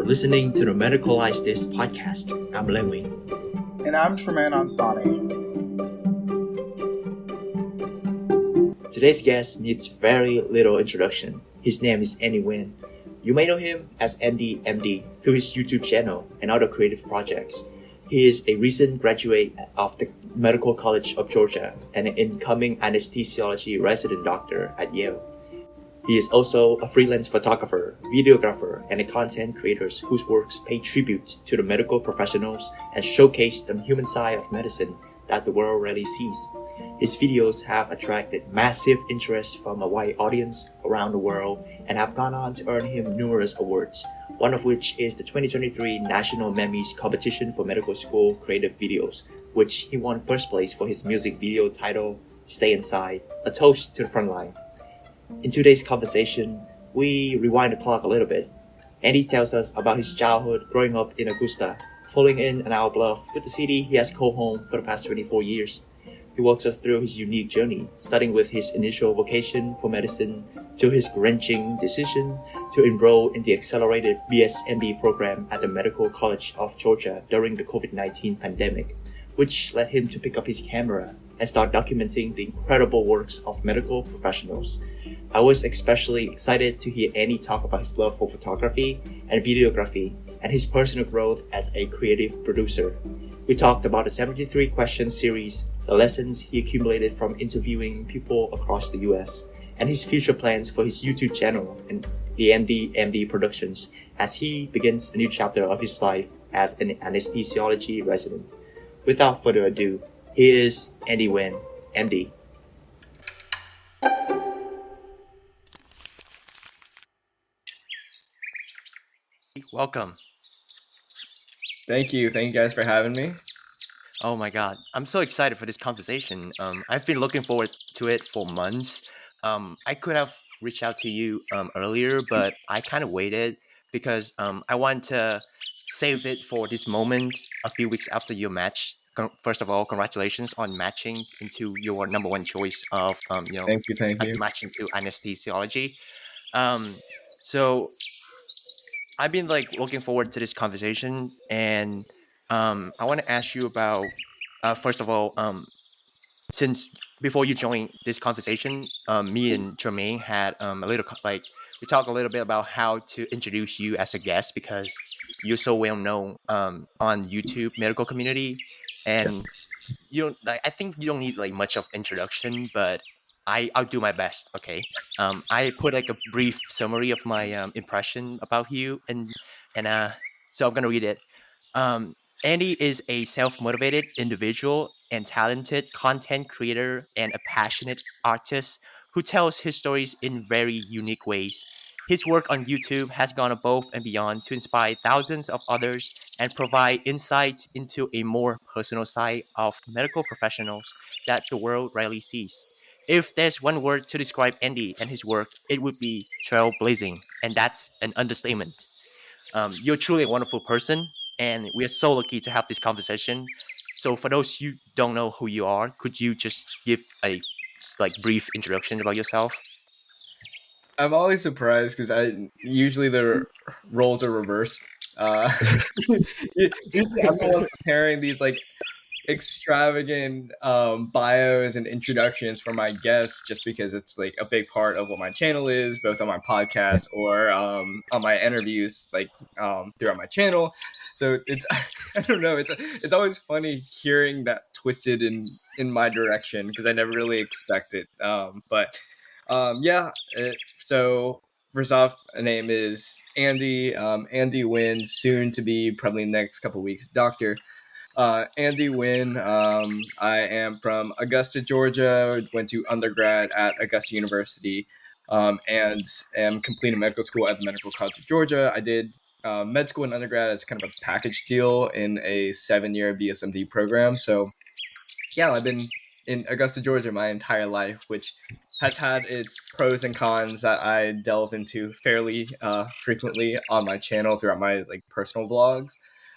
listening to the Medicalize This podcast. I'm Lemmy. And I'm Tremayne Ansani. Today's guest needs very little introduction. His name is Andy Nguyen. You may know him as Andy MD through his YouTube channel and other creative projects. He is a recent graduate of the Medical College of Georgia and an incoming anesthesiology resident doctor at Yale. He is also a freelance photographer, videographer, and a content creator whose works pay tribute to the medical professionals and showcase the human side of medicine that the world rarely sees. His videos have attracted massive interest from a wide audience around the world and have gone on to earn him numerous awards, one of which is the 2023 National Memes Competition for Medical School Creative Videos, which he won first place for his music video titled Stay Inside, a toast to the front line. In today's conversation, we rewind the clock a little bit. Andy tells us about his childhood growing up in Augusta, falling in and out of love with the city he has called home for the past 24 years. He walks us through his unique journey, starting with his initial vocation for medicine, to his wrenching decision to enroll in the accelerated BSMB program at the Medical College of Georgia during the COVID-19 pandemic, which led him to pick up his camera and start documenting the incredible works of medical professionals. I was especially excited to hear Andy talk about his love for photography and videography and his personal growth as a creative producer. We talked about the 73 question series, the lessons he accumulated from interviewing people across the US, and his future plans for his YouTube channel and the MD Productions as he begins a new chapter of his life as an anesthesiology resident. Without further ado, here is Andy Nguyen, MD. Welcome. Thank you. Thank you guys for having me. Oh my God, I'm so excited for this conversation. I've been looking forward to it for months. I could have reached out to you earlier, but I kind of waited because I want to save it for this moment a few weeks after your match. First of all, congratulations on matching into your number one choice of Thank you. matching to anesthesiology. So I've been looking forward to this conversation, and I want to ask you about first of all, since before you joined this conversation, me and Tremayne had a little we talked a little bit about how to introduce you as a guest because you're so well known on YouTube medical community, and you don't I think you don't need much of introduction, but I'll do my best. Okay. I put a brief summary of my impression about you, and so I'm gonna read it. Andy is a self-motivated individual and talented content creator and a passionate artist who tells his stories in very unique ways. His work on YouTube has gone above and beyond to inspire thousands of others and provide insights into a more personal side of medical professionals that the world rarely sees. If there's one word to describe Andy and his work, it would be trailblazing, and that's an understatement. You're truly a wonderful person, and we are so lucky to have this conversation. So, for those you don't know who you are, could you just give a brief introduction about yourself? I'm always surprised because usually the roles are reversed. Usually I'm the one preparing these extravagant bios and introductions for my guests just because it's a big part of what my channel is, both on my podcast or on my interviews throughout my channel. So it's I don't know, it's always funny hearing that twisted in my direction because I never really expect it. So first off, my name is Andy Nguyen, soon to be probably next couple weeks doctor. Andy Nguyen. I am from Augusta, Georgia. Went to undergrad at Augusta University, and am completing medical school at the Medical College of Georgia. I did med school and undergrad as kind of a package deal in a 7-year BSMD program. So, yeah, I've been in Augusta, Georgia my entire life, which has had its pros and cons that I delve into fairly frequently on my channel throughout my personal vlogs.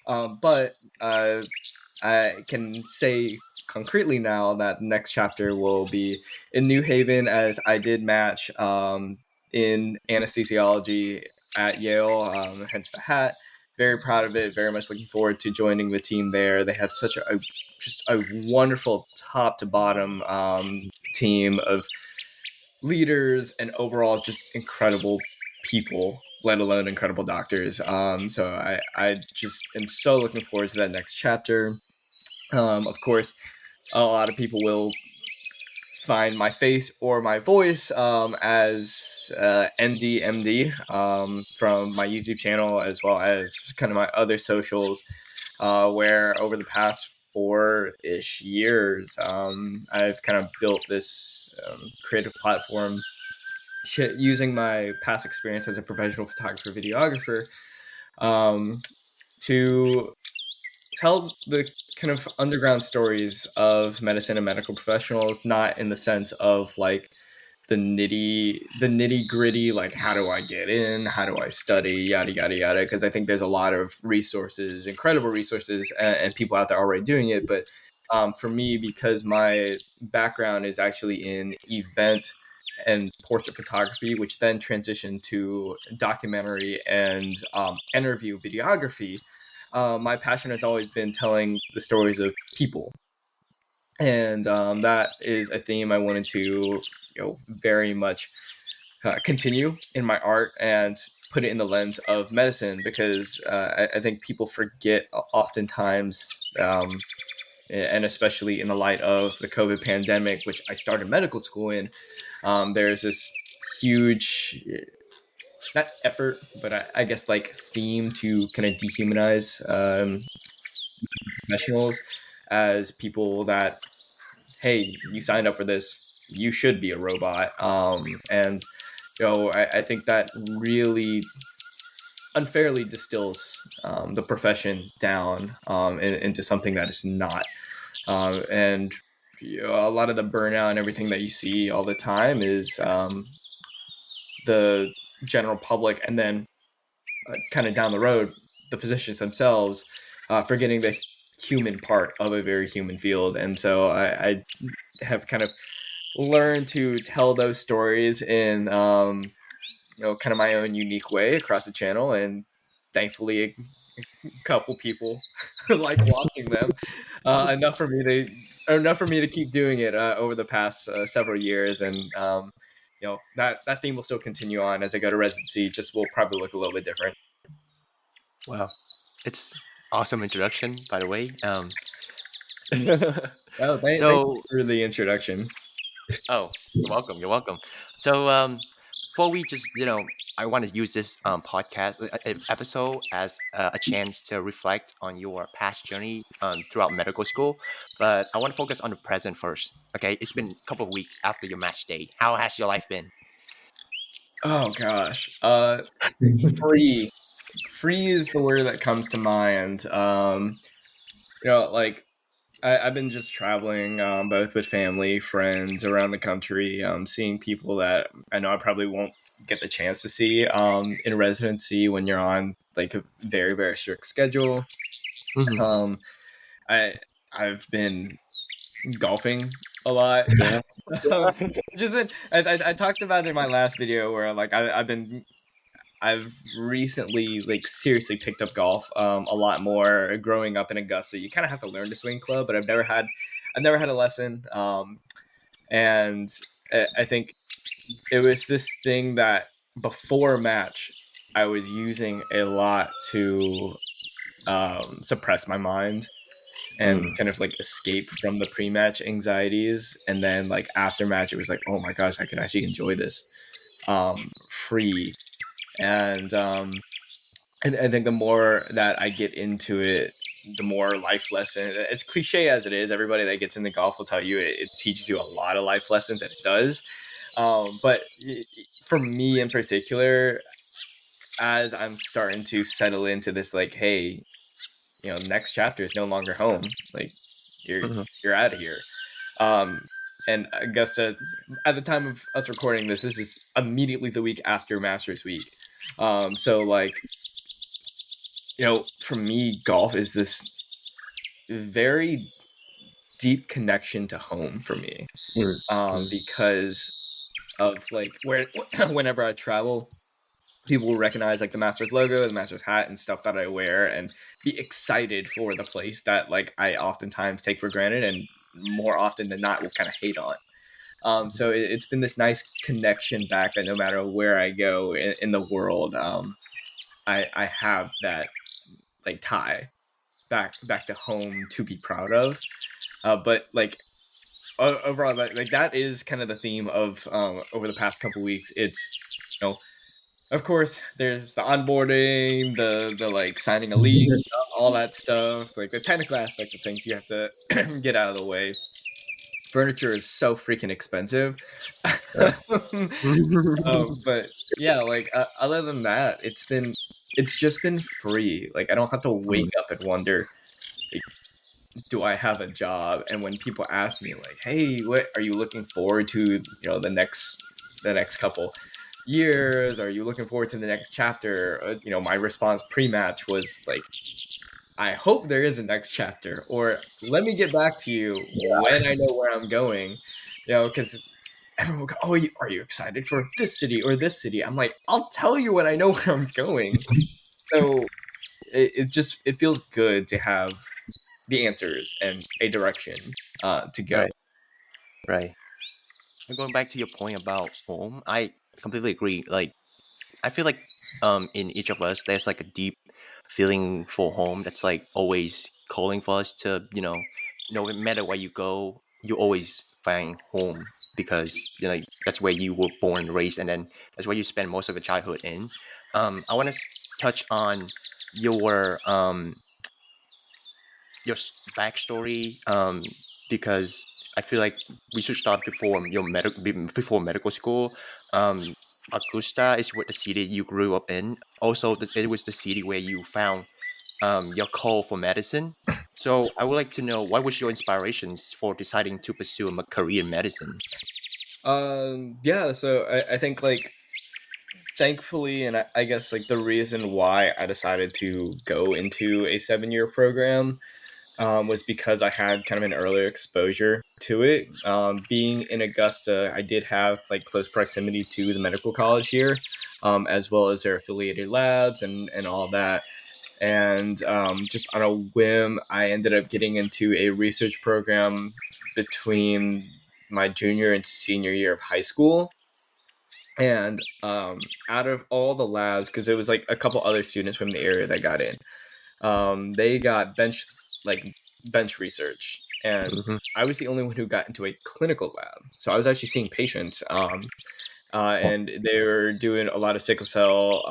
But I can say concretely now that next chapter will be in New Haven, as I did match in anesthesiology at Yale, hence the hat. very proud of it. Very much looking forward to joining the team there. They have such just a wonderful top to bottom team of leaders and overall just incredible people, let alone incredible doctors. So I just am so looking forward to that next chapter. Of course, a lot of people will find my face or my voice as NDMD from my YouTube channel, as well as kind of my other socials, where over the past 4-ish years, I've kind of built this creative platform using my past experience as a professional photographer, videographer, to tell the kind of underground stories of medicine and medical professionals, not in the sense of like the nitty gritty, like how do I get in, how do I study, yada yada yada, because I think there's a lot of resources, incredible resources, and people out there already doing it. But for me, because my background is actually in event and portrait photography, which then transitioned to documentary and interview videography, my passion has always been telling the stories of people, and that is a theme I wanted to very much continue in my art and put it in the lens of medicine, because I think people forget oftentimes, and especially in the light of the COVID pandemic, which I started medical school in, there's this huge, not effort, but I guess like theme to kind of dehumanize professionals as people that, hey, you signed up for this, you should be a robot. And I think that really unfairly distills the profession down into something that is not. And a lot of the burnout and everything that you see all the time is the general public, and then kind of down the road, the physicians themselves forgetting the human part of a very human field. And so I have kind of learned to tell those stories in kind of my own unique way across the channel, and thankfully a couple people like watching them enough for me to keep doing it over the past several years. And that theme will still continue on as I go to residency, just will probably look a little bit different. Wow, it's awesome introduction, by the way. Oh, thank you for the introduction. Oh, you're welcome. You're welcome. So, before we just, I want to use this podcast episode as a chance to reflect on your past journey throughout medical school. But I want to focus on the present first. Okay, it's been a couple of weeks after your match day. How has your life been? Oh gosh, free is the word that comes to mind. Like I've been just traveling, both with family, friends around the country, seeing people that I know I probably won't get the chance to see in residency when you're on like a very, very strict schedule. Mm-hmm. I've been golfing a lot. Yeah. Just been, as I talked about in my last video, where like I've recently like seriously picked up golf a lot more. Growing up in Augusta, you kind of have to learn to swing club, but I've never had a lesson. And I think it was this thing that before match I was using a lot to suppress my mind and kind of like escape from the pre-match anxieties. And then like after match, it was like, oh my gosh, I can actually enjoy this free. And I think the more that I get into it, the more life lesson. It's cliche as it is. Everybody that gets into golf will tell you it teaches you a lot of life lessons, and it does. But for me in particular, as I'm starting to settle into this, like, hey, next chapter is no longer home. Like, you're out of here. And Augusta, at the time of us recording this is immediately the week after Masters Week. So like, for me, golf is this very deep connection to home for me, because of like whenever I travel, people will recognize like the Masters logo, the Masters hat, and stuff that I wear, and be excited for the place that like I oftentimes take for granted, and more often than not will kind of hate on. So it's been this nice connection back that no matter where I go in the world, I have that like tie back to home to be proud of. But like overall, like that is kind of the theme of over the past couple weeks. It's, you know, of course there's the onboarding, the like signing a lease, all that stuff, like the technical aspect of things you have to get out of the way. Furniture is so freaking expensive. But yeah, like other than that, it's just been free. Like I don't have to wake up and wonder, like, do I have a job? And when people ask me like, hey, what are you looking forward to, the next couple years? Are you looking forward to the next chapter? My response pre-match was like, I hope there is a next chapter, or let me get back to you when I know where I'm going. Because everyone will go, oh, are you excited for this city or this city? I'm like, I'll tell you when I know where I'm going. So it feels good to have the answers and a direction to go. Right. And going back to your point about home, I completely agree. Like, I feel like in each of us, there's like a deep feeling for home that's like always calling for us to, no matter where you go, you always find home because that's where you were born and raised, and then that's where you spend most of your childhood in. I want to touch on your backstory, because I feel like we should start before before medical school. Augusta is what the city you grew up in. Also, it was the city where you found your call for medicine. So I would like to know, what was your inspirations for deciding to pursue a career in medicine? Yeah, so I think like thankfully, and I guess like the reason why I decided to go into a 7-year program was because I had kind of an earlier exposure to it. Being in Augusta, I did have like close proximity to the medical college here, as well as their affiliated labs and all that. And just on a whim, I ended up getting into a research program between my junior and senior year of high school. And out of all the labs, because it was like a couple other students from the area that got in, they got bench research, and Mm-hmm. I was the only one who got into a clinical lab. So I was actually seeing patients, and they were doing a lot of sickle cell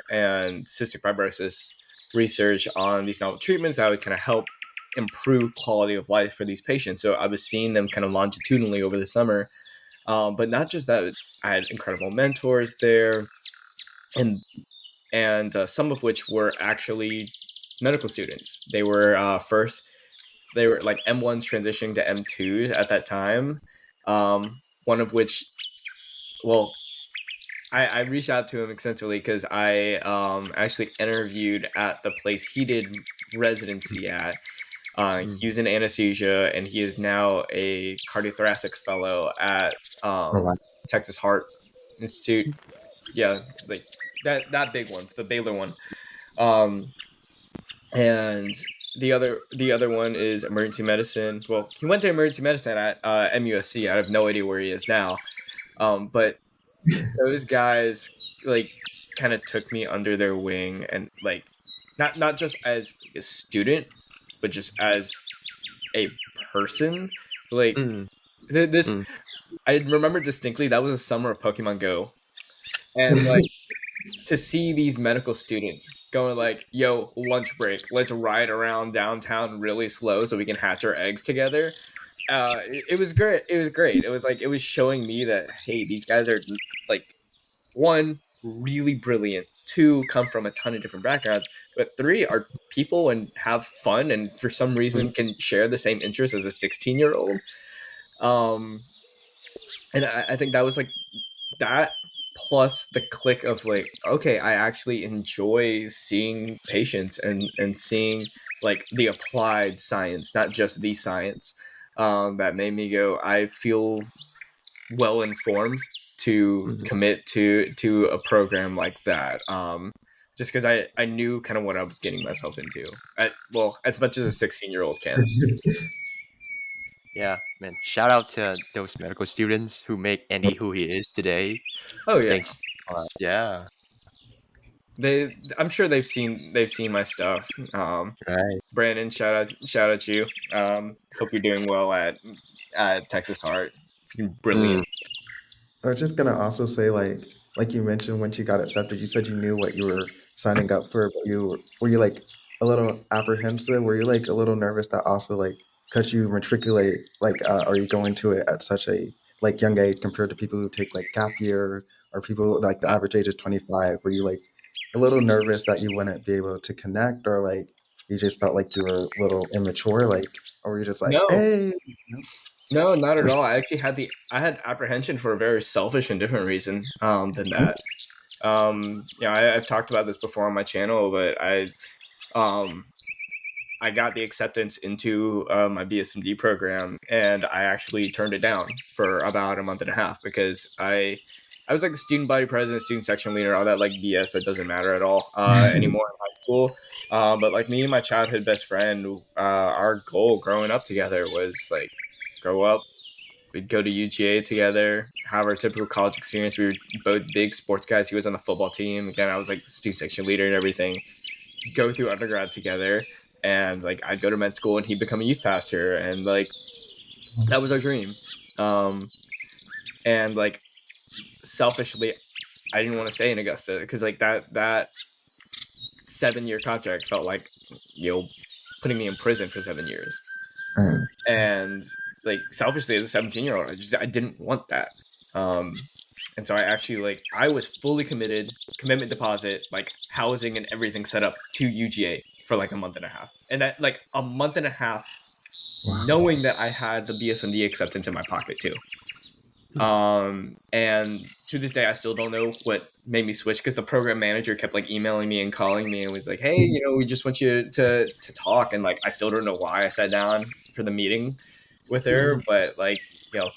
and cystic fibrosis research on these novel treatments that would kind of help improve quality of life for these patients. So I was seeing them kind of longitudinally over the summer. But not just that, I had incredible mentors there, and some of which were actually medical students. They were they were like M1s transitioning to M2s at that time. One of which, well, I reached out to him extensively because I actually interviewed at the place he did residency at. He was in anesthesia, and he is now a cardiothoracic fellow at Texas Heart Institute. Yeah, like that big one, the Baylor one. And the other one is emergency medicine. Well, he went to emergency medicine at MUSC. I have no idea where he is now. But those guys like kind of took me under their wing, and like not just as a student, but just as a person. Like this, I remember distinctly, that was the summer of Pokemon Go, and like to see these medical students going like, yo, lunch break, let's ride around downtown really slow so we can hatch our eggs together. It was great. It was great. It was like, it was showing me that, hey, these guys are like, one, really brilliant, two, come from a ton of different backgrounds, but three, are people and have fun and for some reason can share the same interests as a 16-year-old. And I think that was like that, plus the click of like, okay, I actually enjoy seeing patients and seeing like the applied science, not just the science. That made me go, I feel well informed to commit to a program like that. Just because I knew kind of what I was getting myself into. Well, as much as a 16-year-old can. Yeah, man. Shout out to those medical students who make Andy who he is today. Oh yeah, Thanks. Yeah. I'm sure they've seen my stuff. Right. Brandon, shout out you. Hope you're doing well at Texas Art. Brilliant. I was just gonna also say, like you mentioned, once you got accepted, you said you knew what you were signing up for, but were you like a little apprehensive? Were you like a little nervous that also like because you matriculate, like, are you going to it at such a like young age compared to people who take like gap year or people like the average age is 25? Were you like a little nervous that you wouldn't be able to connect, or like you just felt like you were a little immature, like, or were you just like, No. hey? No, not at all. I actually had apprehension for a very selfish and different reason than that. I've talked about this before on my channel, but I got the acceptance into my BSMD program, and I actually turned it down for about a month and a half because I was like the student body president, student section leader, all that like BS that doesn't matter at all anymore in high school. But like me and my childhood best friend, our goal growing up together was like grow up. We'd go to UGA together, have our typical college experience. We were both big sports guys. He was on the football team. Again, I was like the student section leader and everything. Go through undergrad together, and like I'd go to med school and he'd become a youth pastor, and like that was our dream. And like selfishly, I didn't want to stay in Augusta because like that 7-year contract felt like putting me in prison for 7 years. And like selfishly as a 17-year-old, I didn't want that. And so I actually like I was fully committed, commitment deposit, like housing and everything set up to UGA for like a month and a half. And that like a month and a half knowing that I had the BSMD acceptance in my pocket too. And to this day I still don't know what made me switch, because the program manager kept like emailing me and calling me and was like, hey, we just want you to talk. And like I still don't know why I sat down for the meeting with her, but like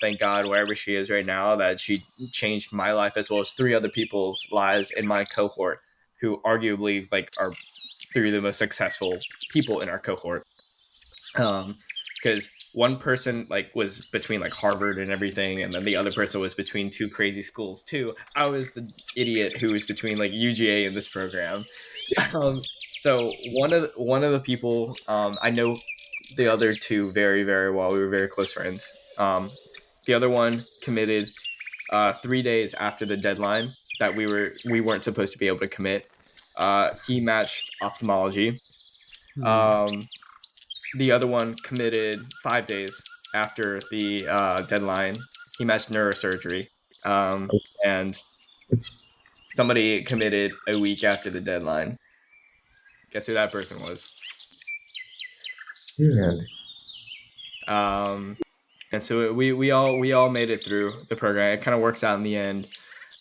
thank God wherever she is right now, that she changed my life as well as 3 other people's lives in my cohort who arguably like are 3 of the most successful people in our cohort. Because one person like was between like Harvard and everything, and then the other person was between 2 crazy schools too. I was the idiot who was between like UGA and this program. So one of the people, I know the other 2 very, very well. We were very close friends. The other one committed 3 days after the deadline that we weren't supposed to be able to commit. He matched ophthalmology. The other one committed 5 days after the deadline. He matched neurosurgery. And somebody committed a week after the deadline. Guess who that person was? Yeah. And so we all made it through the program. It kind of works out in the end.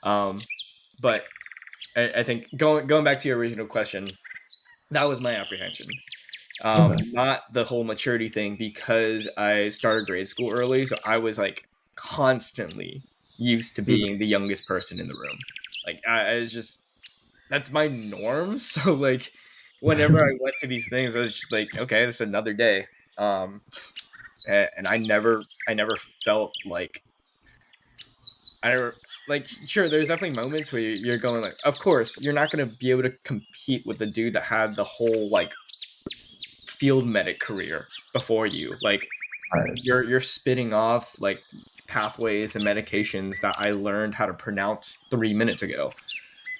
But I think going back to your original question, that was my apprehension. Not the whole maturity thing, because I started grade school early, so I was like constantly used to being the youngest person in the room. Like I was just, that's my norm. So like whenever I went to these things, I was just like, okay, this is another day. And I never felt like sure, there's definitely moments where you're going like, of course you're not going to be able to compete with the dude that had the whole like field medic career before you. Like you're spitting off like pathways and medications that I learned how to pronounce 3 minutes ago,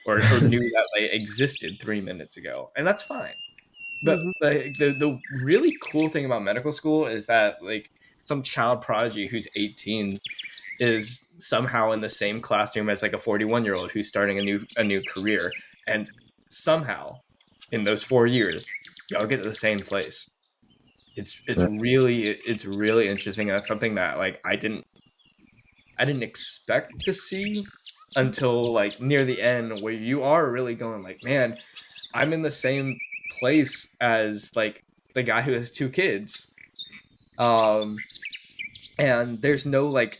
or knew that they existed 3 minutes ago, and that's fine. But the really cool thing about medical school is that like some child prodigy who's 18 is somehow in the same classroom as like a 41-year-old who's starting a new career, and somehow in those 4 years y'all get to the same place. It's really interesting, and that's something that like I didn't expect to see until like near the end, where you are really going like, man, I'm in the same place as like the guy who has 2 kids, and there's no like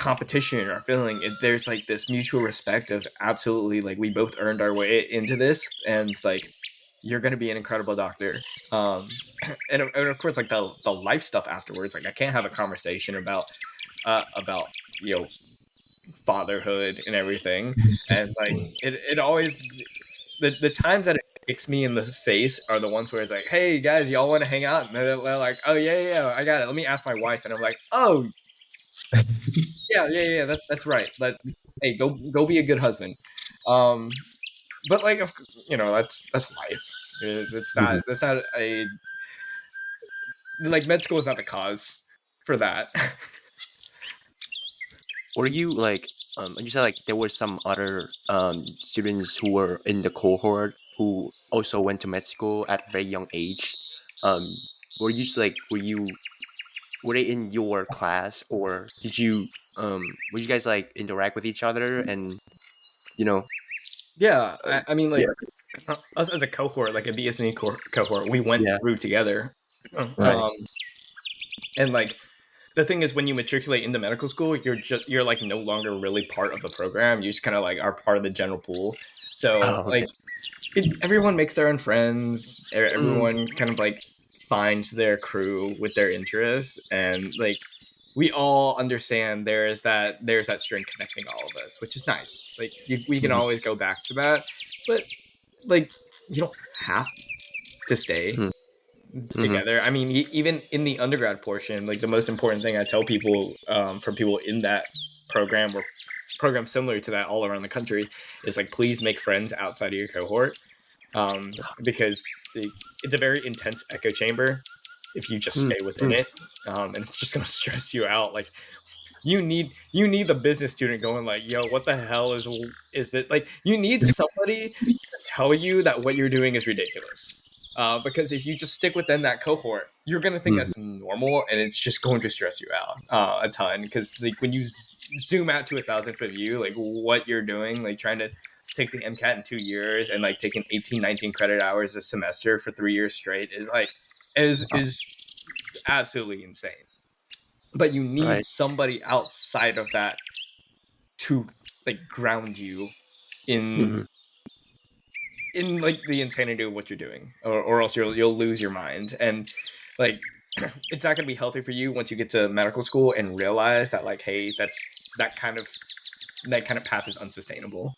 competition or feeling it, there's like this mutual respect of absolutely like we both earned our way into this, and like you're gonna be an incredible doctor. And of course like the life stuff afterwards, like I can't have a conversation about you know fatherhood and everything, and like it always the times that it kicks me in the face are the ones where it's like, hey guys, y'all want to hang out, and they're like, oh yeah, I got it, let me ask my wife, and I'm like, oh yeah, that's right, hey, go be a good husband. But like that's life. That's not a like med school is not the cause for that. Were you like you said like there were some other students who were in the cohort who also went to med school at a very young age. Were you just like were they in your class, or did you would you guys like interact with each other and you know Yeah, I mean like us as a cohort, like a BSME cohort, we went yeah through together. Right. And like the thing is, when you matriculate into medical school, you're like no longer really part of the program. You just kind of like are part of the general pool. So oh okay like everyone makes their own friends. mm, Everyone kind of like finds their crew with their interests, and like we all understand there's that string connecting all of us, which is nice. Like we can Mhm. always go back to that, but like you don't have to stay mm, mm-hmm. together. I mean, even in the undergrad portion, like the most important thing I tell people, for people in that program or programs similar to that all around the country, is like please make friends outside of your cohort, because it's a very intense echo chamber if you just mm, stay within mm, it, and it's just going to stress you out. Like you need the business student going like, yo, what the hell is that? Like you need somebody to tell you that what you're doing is ridiculous, because if you just stick within that cohort, you're going to think Mhm. that's normal, and it's just going to stress you out a ton, because like when you zoom out to 1,000-foot view, like what you're doing, like trying to take the MCAT in 2 years and like taking 18, 19 credit hours a semester for 3 years straight is like is absolutely insane. But you need right somebody outside of that to like ground you in mm-hmm. in like the insanity of what you're doing, or else you'll lose your mind. And like it's not going to be healthy for you once you get to medical school and realize that like, hey, that kind of path is unsustainable.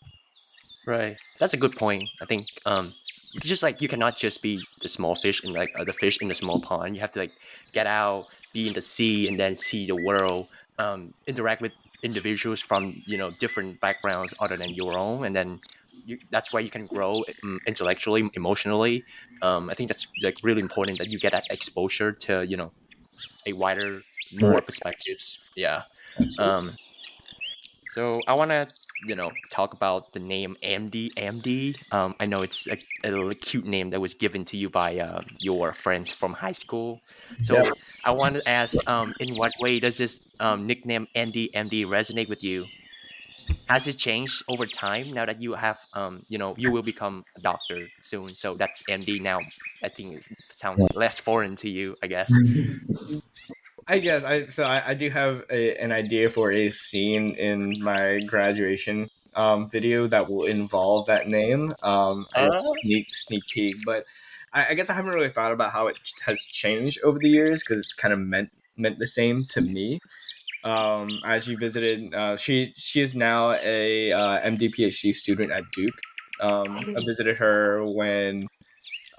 Right. That's a good point. I think you can just like you cannot just be the small fish in like the fish in the small pond. You have to like get out, be in the sea, and then see the world. Interact with individuals from different backgrounds other than your own, and then that's why you can grow intellectually, emotionally. I think that's like really important that you get that exposure to a wider, more Right. perspectives. Yeah. Absolutely. Um, so I want to, talk about the name AMD. AMD. I know it's a little cute name that was given to you by your friends from high school. Yeah. So I want to ask, in what way does this nickname Andy MD resonate with you? Has it changed over time now that you have, you will become a doctor soon? So that's MD now. I think it sounds less foreign to you, I guess. I guess I do have an idea for a scene in my graduation video that will involve that name. I guess sneak peek, but I guess I haven't really thought about how it has changed over the years, because it's kind of meant the same to me. As she visited, she is now a MD PhD student at Duke. I visited her when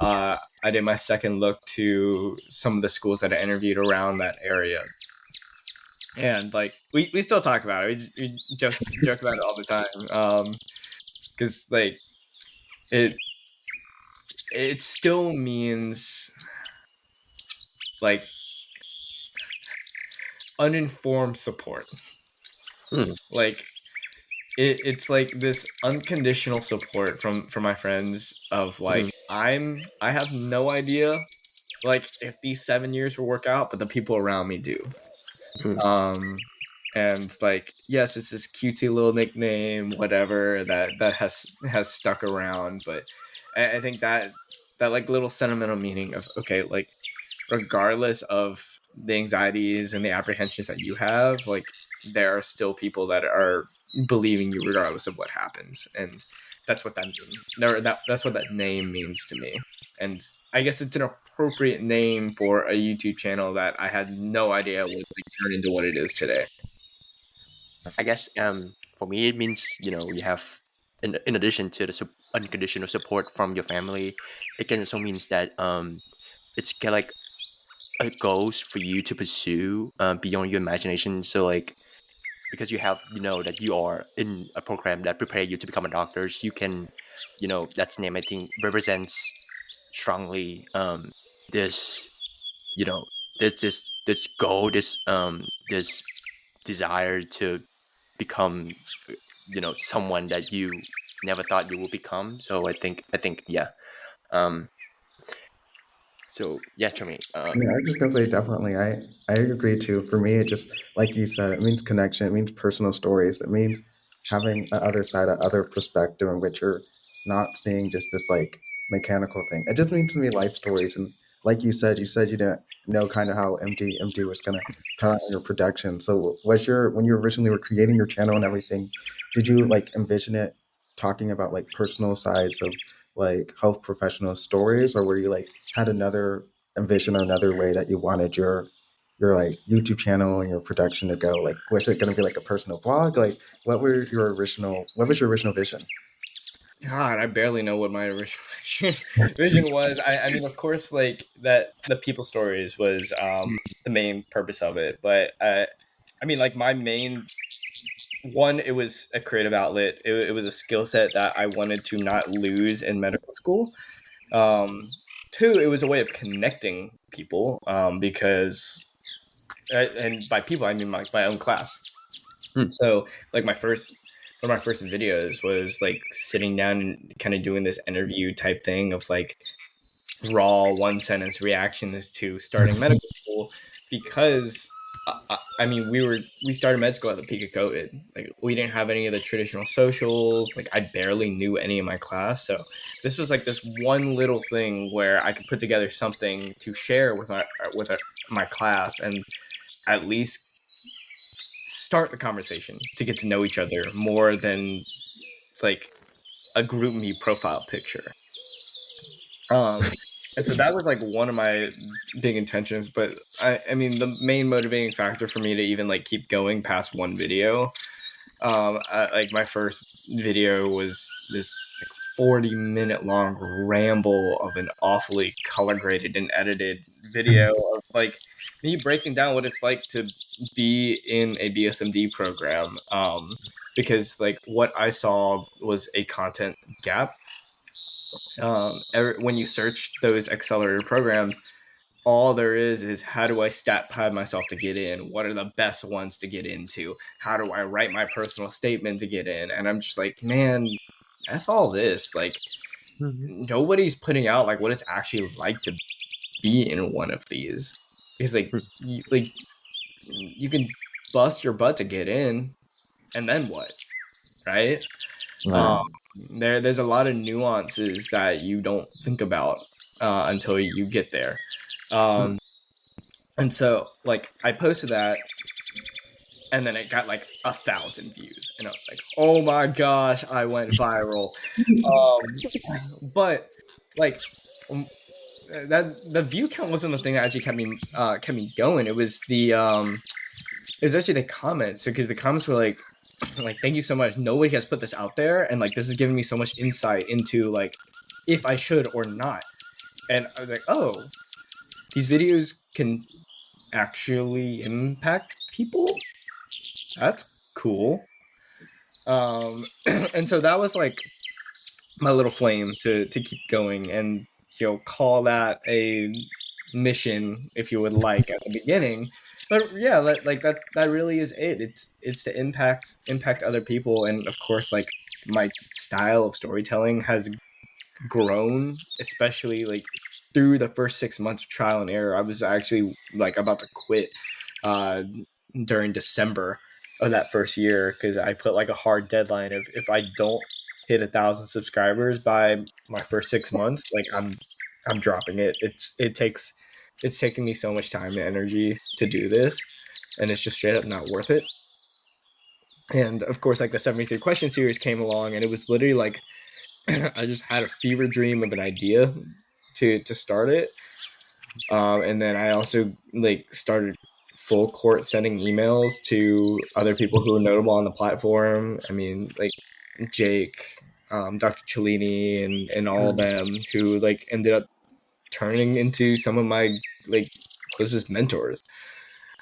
I did my second look to some of the schools that I interviewed around that area, and like we still talk about it. We joke about it all the time, because like it still means like uninformed support. Hmm. Like it's like this unconditional support from my friends of Mhm. like, I have no idea like if these 7 years will work out, but the people around me do. Mhm. um and like, yes, it's this cutesy little nickname, whatever, that has stuck around, but I think that like little sentimental meaning of, okay, like regardless of the anxieties and the apprehensions that you have, like there are still people that are believing you regardless of what happens, and that's what that means. That's what that name means to me, and I guess it's an appropriate name for a YouTube channel that I had no idea would turn into what it is today. I guess for me it means you have in addition to the unconditional support from your family, it can also means that it's kind of like a goals for you to pursue beyond your imagination. So like because you have that you are in a program that prepare you to become a doctor, you can that's name I think represents strongly this you know this goal, this desire to become someone that you never thought you will become. So I think yeah. um so yeah, Tremayne. Yeah, I was just gonna say definitely. I agree too. For me, it just like you said, it means connection. It means personal stories. It means having a other side, a other perspective in which you're not seeing just this like mechanical thing. It just means to me life stories. And like you said you didn't know kind of how MD was gonna turn out in your production. So was your when you originally were creating your channel and everything, did you like envision it talking about like personal sides of like health professional stories, or were you like had another envision another way that you wanted your like YouTube channel and your production to go? Like, was it going to be like a personal blog? Like, what was your original vision? God, I barely know what my original vision was. I mean, of course, like that the people stories was the main purpose of it, but I mean, like my main one, it was a creative outlet. It was a skill set that I wanted to not lose in medical school. Two, it was a way of connecting people because, and by people I mean my own class. So like one of my first videos was like sitting down and kind of doing this interview type thing of like raw one sentence reactions to starting medical school because I mean we started med school at the peak of COVID. Like we didn't have any of the traditional socials. Like I barely knew any of my class. So this was like this one little thing where I could put together something to share with my class and at least start the conversation to get to know each other more than like a group me profile picture. And so that was like one of my big intentions, but I mean the main motivating factor for me to even like keep going past one video, like my first video was this like 40-minute long ramble of an awfully color graded and edited video of like me breaking down what it's like to be in a BSMD program, because like what I saw was a content gap. When you search those accelerator programs, all there is how do I stat pad myself to get in? What are the best ones to get into? How do I write my personal statement to get in? And I'm just like, man, F all this. Like, nobody's putting out like what it's actually like to be in one of these. Because like, you can bust your butt to get in, and then what, right? Right. There's a lot of nuances that you don't think about until you get there. And so like I posted that and then it got like 1,000 views and I was like, oh my gosh, I went viral. But like that the view count wasn't the thing that actually kept me going. It was it was actually the comments, because the comments were like like, thank you so much, nobody has put this out there, and like this is giving me so much insight into like if I should or not. And I was like, oh, these videos can actually impact people. That's cool. And so that was like my little flame to keep going, and call that a mission if you would like at the beginning. But yeah, like that really is it. It's to impact other people, and of course like my style of storytelling has grown, especially like through the first 6 months of trial and error. I was actually like about to quit during December of that first year because I put like a hard deadline of if I don't hit 1,000 subscribers by my first 6 months, like I'm dropping it. It's taking me so much time and energy to do this, and it's just straight up not worth it. And of course, like the 73 question series came along, and it was literally like I just had a fever dream of an idea to start it. And then I also like started full court sending emails to other people who were notable on the platform. I mean, like Jake, Dr. Cellini, and all of them who like ended up turning into some of my like closest mentors.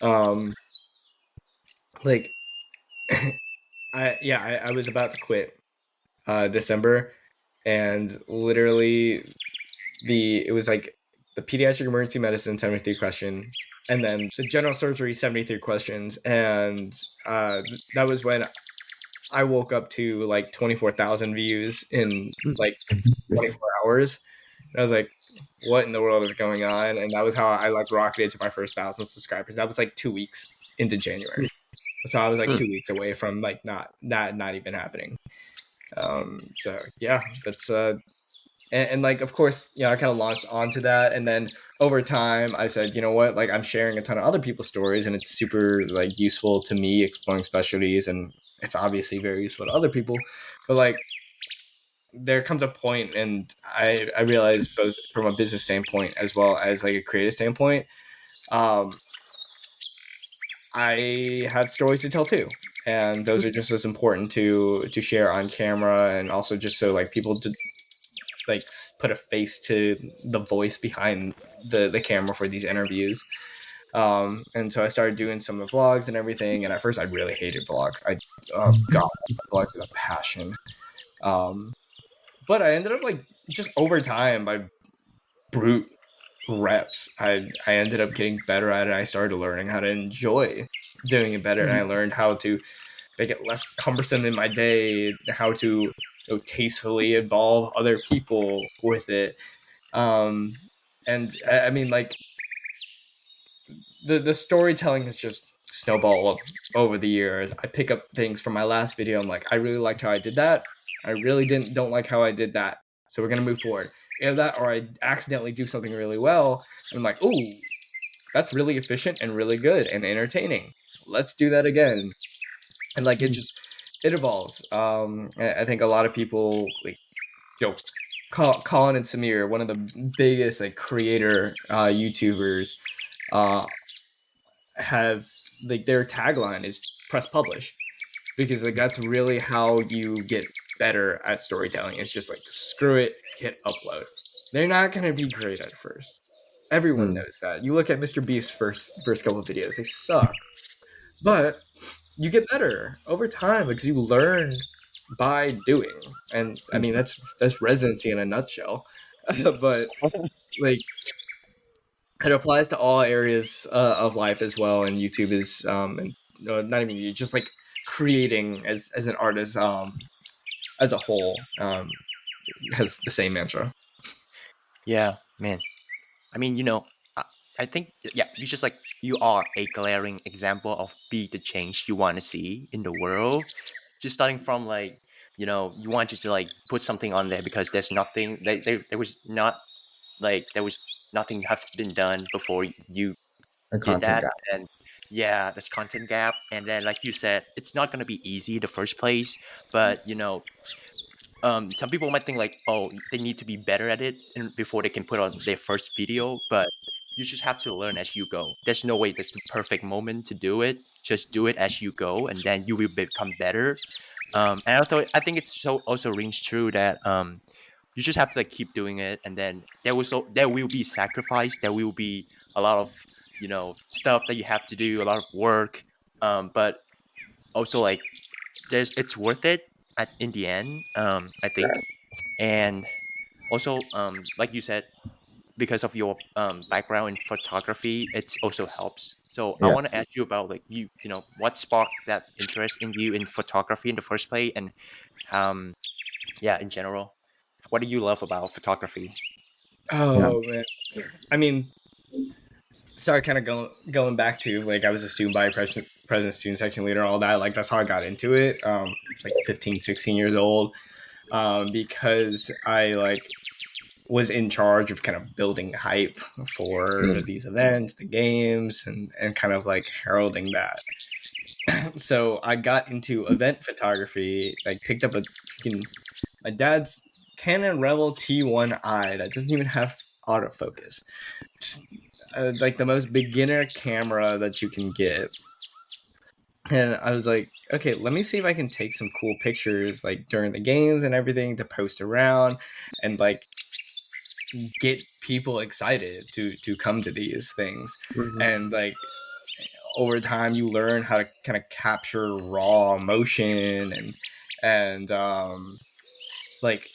Like I was about to quit December, and literally it was like the pediatric emergency medicine 73 questions, and then the general surgery 73 questions, and that was when I woke up to like 24,000 views in like 24 hours. And I was like, what in the world is going on? And that was how I like rocketed to my first 1,000 subscribers. That was like 2 weeks into January. So I was like 2 weeks away from like not even happening. So yeah, that's and like of course, you know, I kind of launched onto that, and then over time I said, you know what, like I'm sharing a ton of other people's stories, and it's super like useful to me exploring specialties, and it's obviously very useful to other people, but like there comes a point, and I realized both from a business standpoint as well as like a creative standpoint, I have stories to tell too, and those are just as important to share on camera, and also just so like people to like put a face to the voice behind the camera for these interviews. And so I started doing some of the vlogs and everything, and at first I really hated vlogs. Oh god, vlogs with a passion. But I ended up like just over time by brute reps, I ended up getting better at it. I started learning how to enjoy doing it better, and I learned how to make it less cumbersome in my day, how to, you know, tastefully involve other people with it. And I mean, like the storytelling has just snowballed over the years. I pick up things from my last video. I'm like, I really liked how I did that. I really don't like how I did that. So we're gonna move forward. Either that, or I accidentally do something really well, and I'm like, ooh, that's really efficient and really good and entertaining. Let's do that again. And like it evolves. I think a lot of people, like, you know, Colin and Samir, one of the biggest like creator YouTubers, have like their tagline is press publish, because like that's really how you get better at storytelling. It's just like screw it, hit upload. They're not gonna be great at first. Everyone knows that. You look at Mr. Beast's first couple of videos, they suck. But you get better over time because you learn by doing. And I mean that's residency in a nutshell. But like it applies to all areas of life as well, and YouTube is and no, not even you, just like creating as an artist as a whole has the same mantra. Yeah, man. I mean, you know, I think yeah, you are a glaring example of be the change you want to see in the world. Just starting from like, you know, you want just to like put something on there because there's nothing there was not like there was nothing have been done before you A did content that. gap. And yeah, this content gap, and then like you said, it's not going to be easy in the first place, but you know, some people might think like, oh, they need to be better at it before they can put on their first video, but you just have to learn as you go. There's no way that's the perfect moment to do it. Just do it as you go, and then you will become better. And also, I think it's so also rings true that you just have to like keep doing it, and then there will be sacrifice. There will be a lot of, you know, stuff that you have to do, a lot of work. But also like it's worth it in the end. I think, and also like you said, because of your background in photography, it also helps. So I Yeah. want to ask you about like you know what sparked that interest in you in photography in the first place, and um yeah, in general, what do you love about photography? Yeah. Oh man, I mean, sorry, kind of going back to like I was a student body president, student section leader, all that. Like that's how I got into it. It's like 15, 16 years old, because I like was in charge of kind of building hype for these events, the games, and kind of like heralding that. So I got into event photography, like picked up my dad's Canon Rebel T1i that doesn't even have autofocus. Just, like the most beginner camera that you can get. And I was like, okay, let me see if I can take some cool pictures like during the games and everything to post around and like get people excited to come to these things. Mhm. And like over time you learn how to kind of capture raw emotion and like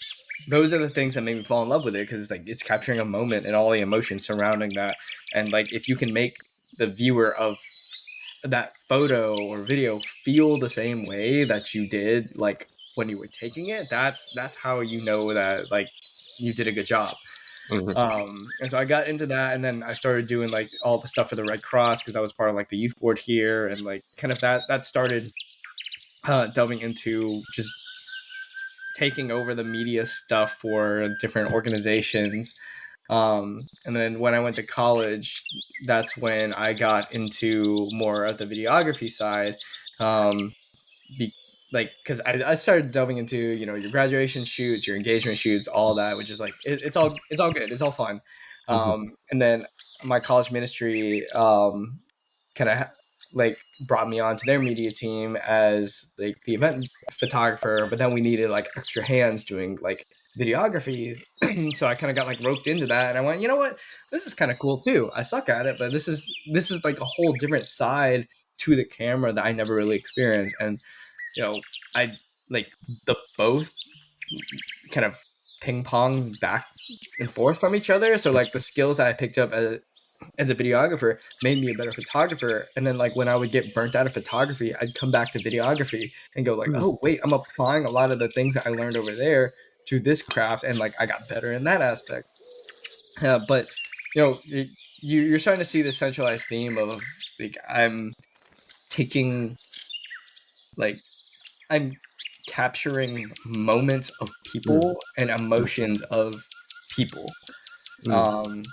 those are the things that made me fall in love with it, because it's like it's capturing a moment and all the emotions surrounding that. And like if you can make the viewer of that photo or video feel the same way that you did like when you were taking it, that's how you know that like you did a good job. Mhm. And so I got into that, and then I started doing like all the stuff for the Red Cross because I was part of like the youth board here, and like kind of that started delving into just taking over the media stuff for different organizations. And then when I went to college, that's when I got into more of the videography side. Um, be, like, because I started delving into, you know, your graduation shoots, your engagement shoots, all that, which is like, it's all good. It's all fun. Mhm. And then my college ministry, kind of like brought me onto their media team as like the event photographer, but then we needed like extra hands doing like videography. So I kind of got like roped into that, and I went, you know what, this is kind of cool too. I suck at it, but this is like a whole different side to the camera that I never really experienced. And you know, I like the both kind of ping pong back and forth from each other. So like the skills that I picked up as a videographer made me a better photographer. And then like when I would get burnt out of photography, I'd come back to videography and go like, Mm. oh wait, I'm applying a lot of the things that I learned over there to this craft, and like I got better in that aspect. But you know, you're starting to see the centralized theme of like taking like I'm capturing moments of people and emotions of people. Mm. Um,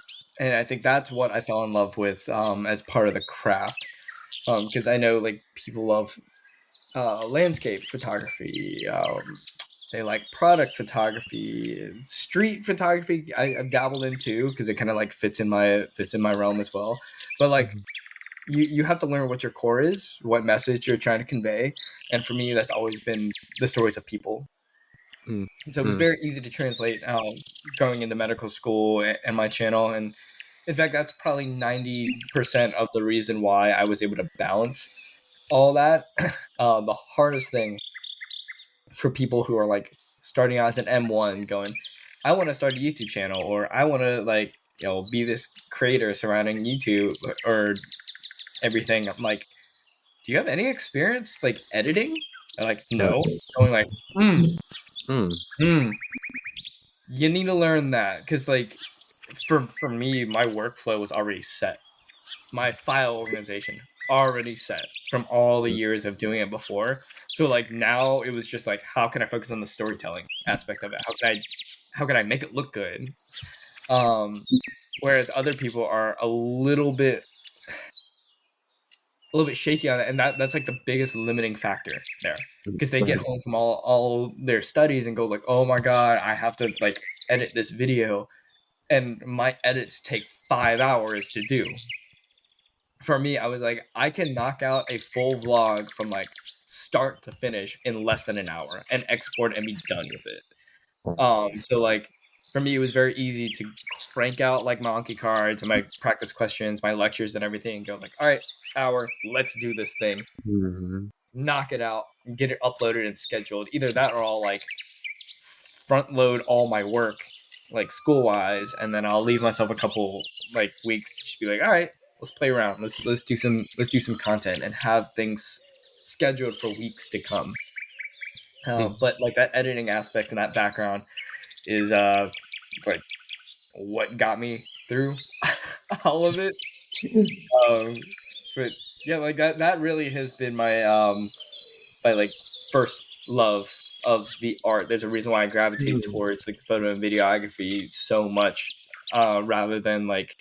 and I think that's what I fell in love with as part of the craft. Because I know like people love landscape photography. They like product photography, street photography. I've dabbled in too because it kind of like fits in my realm as well. But like you have to learn what your core is, what message you're trying to convey, and for me, that's always been the stories of people. Mm. So it was Mm. very easy to translate going into medical school and my channel. And in fact, that's probably 90% of the reason why I was able to balance all that. The hardest thing for people who are like starting out as an M1 going, I want to start a YouTube channel, or I want to like, you know, be this creator surrounding YouTube or everything. I'm like, do you have any experience like editing? They're like, no. Going like, Mm. hmm, you need to learn that, because like for me, my workflow was already set. My file organization already set from all the years of doing it before. So like now it was just like, how can I focus on the storytelling aspect of it? How can I make it look good? Um, whereas other people are a little bit shaky on it, and that's like the biggest limiting factor there, because they get home from all their studies and go like, oh my god, I have to like edit this video, and my edits take 5 hours to do. For me, I was like, I can knock out a full vlog from like start to finish in less than an hour and export and be done with it. So like for me, it was very easy to crank out like my Anki cards and my practice questions, my lectures and everything, and go like, all right, hour, let's do this thing, Mhm. knock it out, get it uploaded and scheduled. Either that, or I'll like front load all my work like school wise, and then I'll leave myself a couple like weeks to just be like, all right, let's play around, let's do some content and have things scheduled for weeks to come. Mm. But like that editing aspect and that background is like what got me through all of it. But yeah, like that really has been my like first love of the art. There's a reason why I gravitate towards like the photo and videography so much, rather than like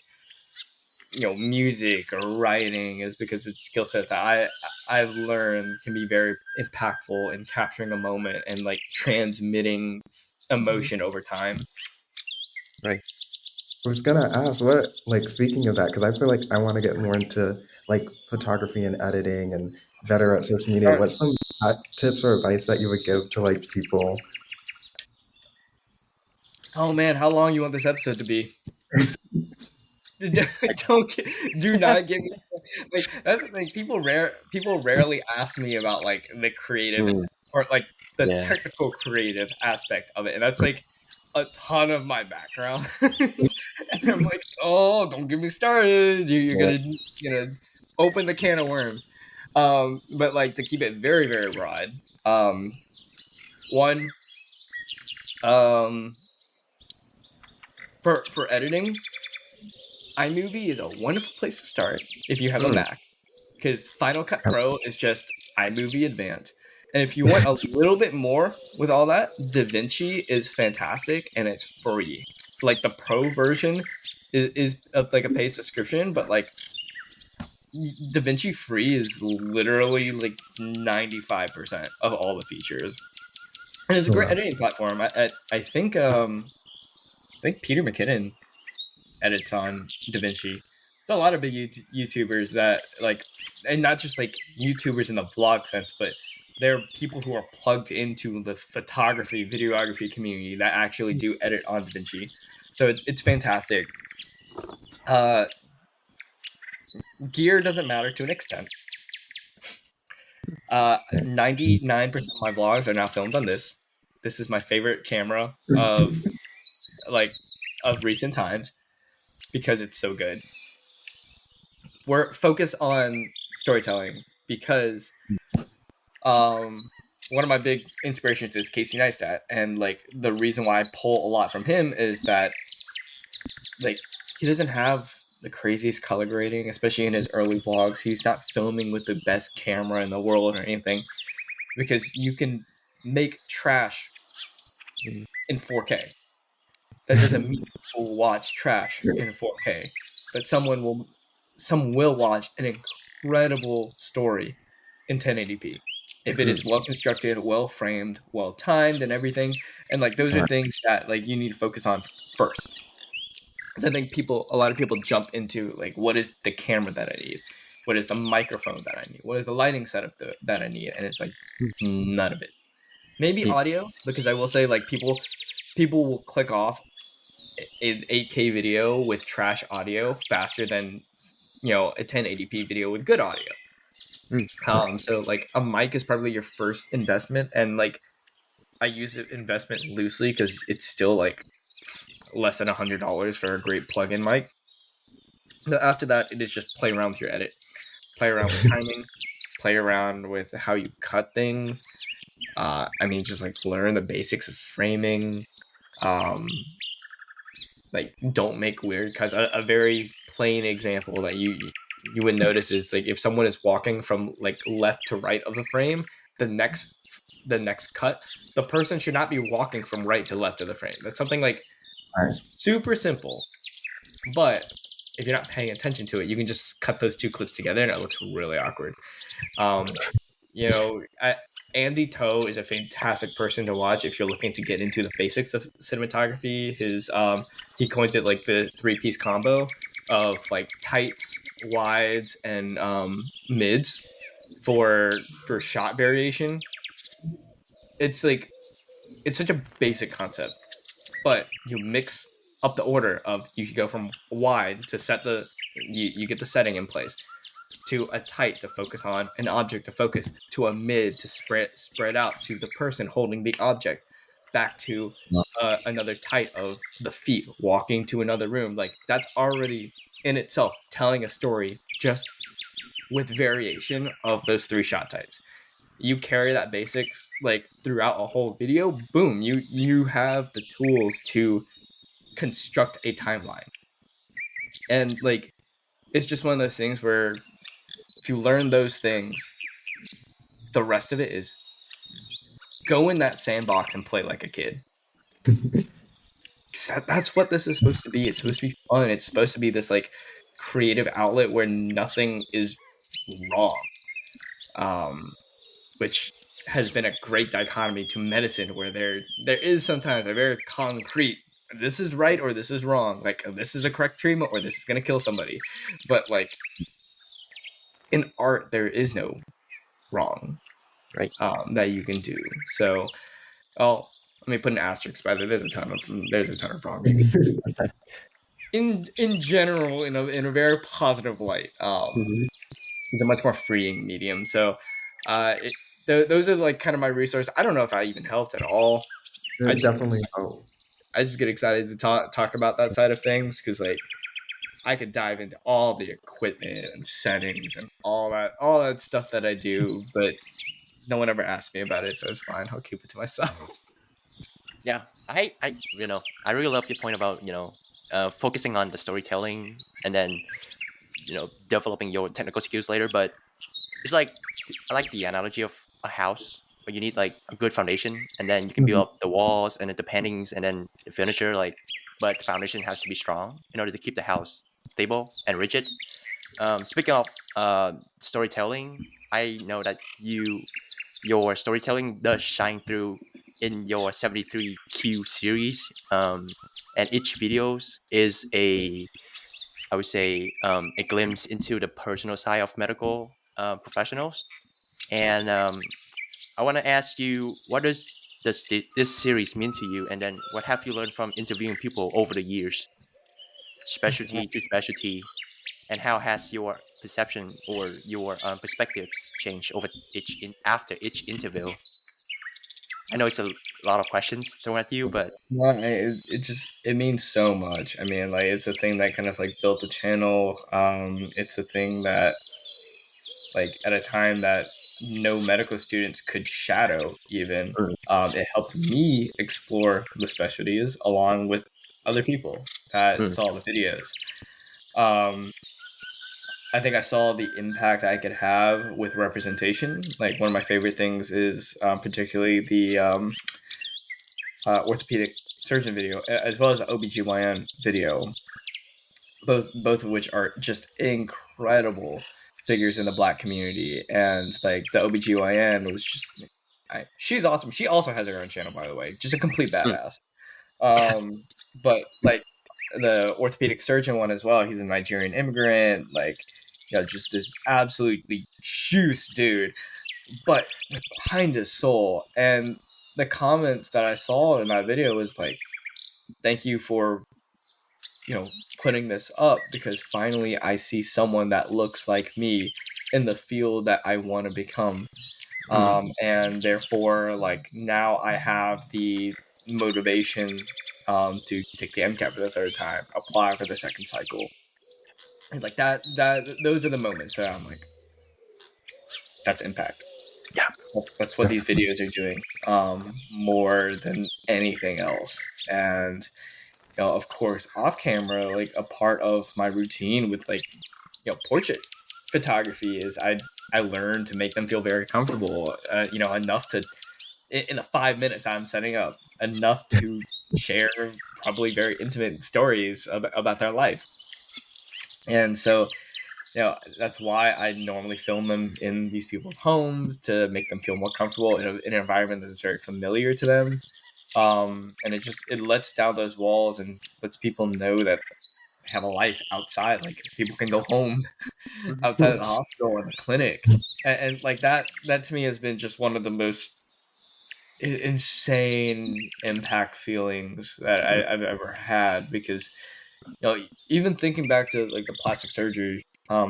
music or writing is because it's a skill set that I've learned can be very impactful in capturing a moment and like transmitting emotion over time. Right. I was gonna ask what, like, speaking of that, because I feel like I want to get more into like photography and editing and better at social media. What's some tips or advice that you would give to like people? Oh man, how long you want this episode to be? Do not give me like that's like people rarely ask me about like the creative or like the Yeah. technical creative aspect of it, and that's like a ton of my background. And I'm like, oh, don't get me started. You're gonna open the can of worms. But like to keep it very very broad. One, for editing, iMovie is a wonderful place to start if you have a Mac, because Final Cut Pro is just iMovie Advanced. And if you want a little bit more with all that, DaVinci is fantastic and it's free. Like the Pro version is like a paid subscription, but like DaVinci free is literally like 95% of all the features. And it's a great editing platform. I think Peter McKinnon edits on DaVinci. There's a lot of big YouTubers that like, and not just like YouTubers in the vlog sense, but they're people who are plugged into the photography, videography community that actually do edit on DaVinci. So it's fantastic. Gear doesn't matter to an extent. 99% of my vlogs are now filmed on this. This is my favorite camera of recent times because it's so good. We're focused on storytelling because one of my big inspirations is Casey Neistat, and like the reason why I pull a lot from him is that like he doesn't have the craziest color grading, especially in his early vlogs. He's not filming with the best camera in the world or anything, because you can make trash in 4K. That doesn't mean people watch trash in 4K, but some will watch an incredible story in 1080p if it is well constructed, well framed, well timed, and everything. And like those are things that like you need to focus on first. Because I think a lot of people jump into like, what is the camera that I need? What is the microphone that I need? What is the lighting setup that I need? And it's like none of it. Maybe audio, because I will say like people will click off an 8K video with trash audio faster than a 1080p video with good audio. So like a mic is probably your first investment, and like I use the investment loosely because it's still like less than $100 for a great plug-in mic. But after that, it is just play around with your edit, play around with timing, play around with how you cut things. Just like learn the basics of framing. Like don't make weird cuts. A very plain example that you would notice is like if someone is walking from like left to right of the frame, the next cut, the person should not be walking from right to left of the frame. That's something like super simple, but if you're not paying attention to it, you can just cut those two clips together and it looks really awkward. Andy Toe is a fantastic person to watch if you're looking to get into the basics of cinematography. He coins it like the 3-piece combo of like tights, wides, and mids for shot variation. It's like it's such a basic concept, but you mix up the order of you go from wide to set you get the setting in place, to a tight to focus on an object to focus, to a mid to spread out to the person holding the object, back to another tight of the feet walking to another room. Like that's already in itself telling a story just with variation of those 3 shot types. You carry that basics like throughout a whole video, boom, you have the tools to construct a timeline. And like it's just one of those things where if you learn those things, the rest of it is go in that sandbox and play like a kid. That's what this is supposed to be. It's supposed to be fun. It's supposed to be this like creative outlet where nothing is wrong, which has been a great dichotomy to medicine, where there is sometimes a very concrete, this is right or this is wrong, like this is the correct treatment or this is going to kill somebody. But like in art, there is no wrong, Right. that you can do. So, oh, let me put an asterisk by there. There's a ton of wrong you can do. In general, in a very positive light. It's a much more freeing medium. So, those are like kind of my resources. I don't know if I even helped at all. I It just definitely helped. get excited to talk about that side of things, because like I could dive into all the equipment and settings and all that stuff that I do, but no one ever asked me about it, so it's fine. I'll keep it to myself. Yeah, I really love your point about focusing on the storytelling and then developing your technical skills later. But it's like I like the analogy of a house where you need like a good foundation, and then you can build Mhm. up the walls and the paintings and then the furniture. But the foundation has to be strong in order to keep the house stable and rigid. Speaking of storytelling, I know that your storytelling does shine through in your 73Q series. And each videos is I would say a glimpse into the personal side of medical professionals. And I want to ask you, what does this series mean to you? And then what have you learned from interviewing people over the years, specialty to specialty? And how has your perception or your perspectives changed after each interview? I know it's a lot of questions thrown at you, but Yeah, it means so much. I mean, like it's a thing that kind of like built the channel. It's a thing that like at a time that no medical students could shadow even. mm, It helped me explore the specialties along with other people that mm, saw the videos. Um, I think I saw the impact I could have with representation. Like one of my favorite things is particularly the orthopedic surgeon video, as well as the OBGYN video, both of which are just incredible figures in the Black community. And like the OBGYN was just, she's awesome. She also has her own channel, by the way, just a complete mm, badass. But like the orthopedic surgeon one as well, he's a Nigerian immigrant, like just this absolutely juice dude, but the kindest soul. And the comments that I saw in that video was like, thank you for putting this up, because finally I see someone that looks like me in the field that I want to become. And therefore, like, now I have the motivation to take the MCAT for the third time, apply for the second cycle. And like that those are the moments that I'm like, that's impact. yeah, That's what these videos are doing, more than anything else. And of course, off camera, like a part of my routine with like portrait photography is I learned to make them feel very comfortable, enough to, in the 5 minutes I'm setting up, enough to share probably very intimate stories about their life. And so that's why I normally film them in these people's homes, to make them feel more comfortable in an environment that is very familiar to them. And it lets down those walls and lets people know that they have a life outside. Like people can go home outside of the hospital and the clinic, and like that to me has been just one of the most insane impact feelings that I've ever had. Because even thinking back to like the plastic surgery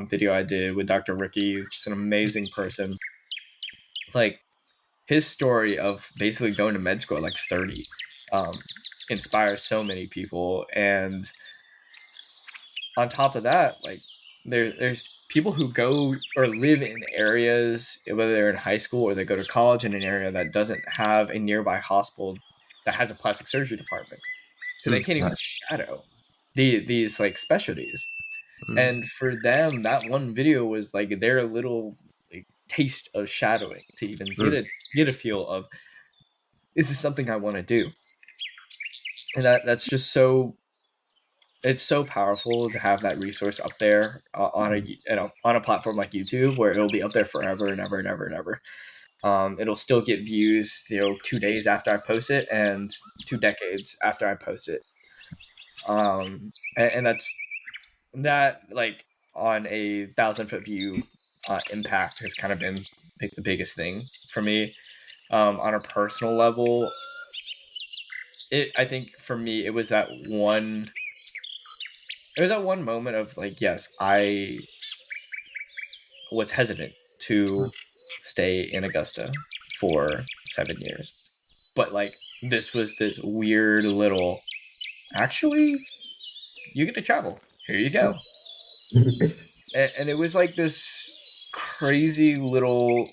video I did with Dr. Ricky, who's just an amazing person. Like his story of basically going to med school at like 30 inspires so many people. And on top of that, like there's people who go or live in areas, whether they're in high school or they go to college in an area that doesn't have a nearby hospital that has a plastic surgery department, so they can't even shadow these like specialties. And for them, that one video was like their little like taste of shadowing, to even get a feel of, is this something I want to do? And that's just so it's so powerful to have that resource up there on a platform like YouTube, where it'll be up there forever and ever and ever and ever. It'll still get views, 2 days after I post it and 2 decades after I post it. And that, like, on a 1,000-foot view, impact has kind of been like the biggest thing for me. On a personal level, I think for me it was that one moment of, like, yes, I was hesitant to stay in Augusta for 7 years, but, like, this was this weird little, actually, you get to travel, here you go. And it was like this crazy little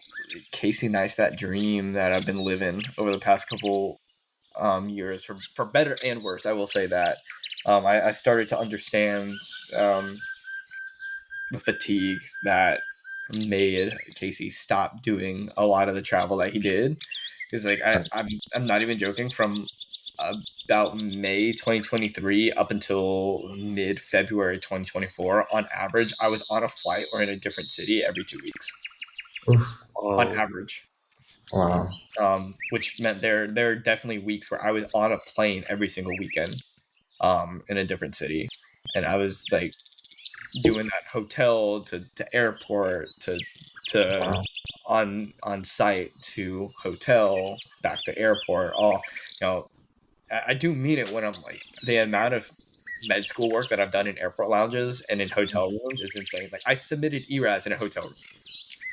Casey Neistat dream that I've been living over the past couple years, for better and worse. I will say that I started to understand the fatigue that made Casey stop doing a lot of the travel that he did. Because, like, I'm not even joking. From about May 2023 up until mid February 2024, on average, I was on a flight or in a different city every 2 weeks. Oof. On average. Wow. Which meant there are definitely weeks where I was on a plane every single weekend, in a different city, and I was, like, doing that hotel to airport to Wow. on site to hotel back to airport. All, I do mean it when I'm like, the amount of med school work that I've done in airport lounges and in hotel rooms is insane. Like, I submitted ERAS in a hotel room.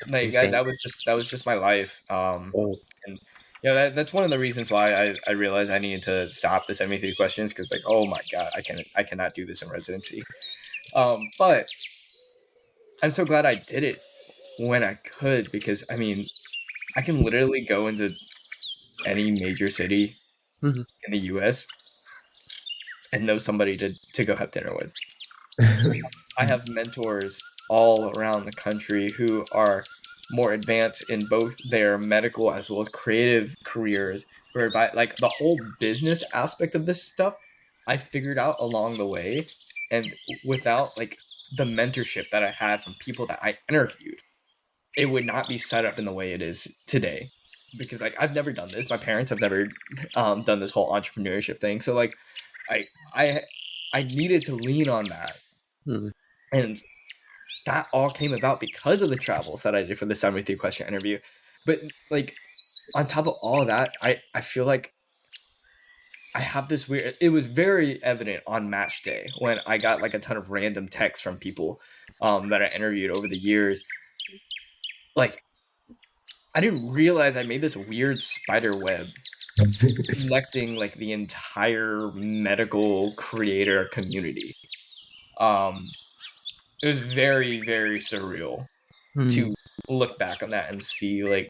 Like, that was just my life. And that's one of the reasons why I realized I needed to stop the 73 questions, because, like, oh my god, I cannot do this in residency. But I'm so glad I did it when I could, because, I mean, I can literally go into any major city Mhm. in the US and know somebody to go have dinner with. I have mentors all around the country who are more advanced in both their medical as well as creative careers, whereby, like, the whole business aspect of this stuff I figured out along the way, and without, like, the mentorship that I had from people that I interviewed, it would not be set up in the way it is today. Because, like, I've never done this. My parents have never done this whole entrepreneurship thing. So, like, I needed to lean on that. Mhm. And that all came about because of the travels that I did for the 73 question interview. But, like, on top of all of that, I feel like I have this weird, it was very evident on match day when I got, like, a ton of random texts from people that I interviewed over the years. Like, I didn't realize I made this weird spider web connecting, like, the entire medical creator community. It was very, very surreal to look back on that and see, like,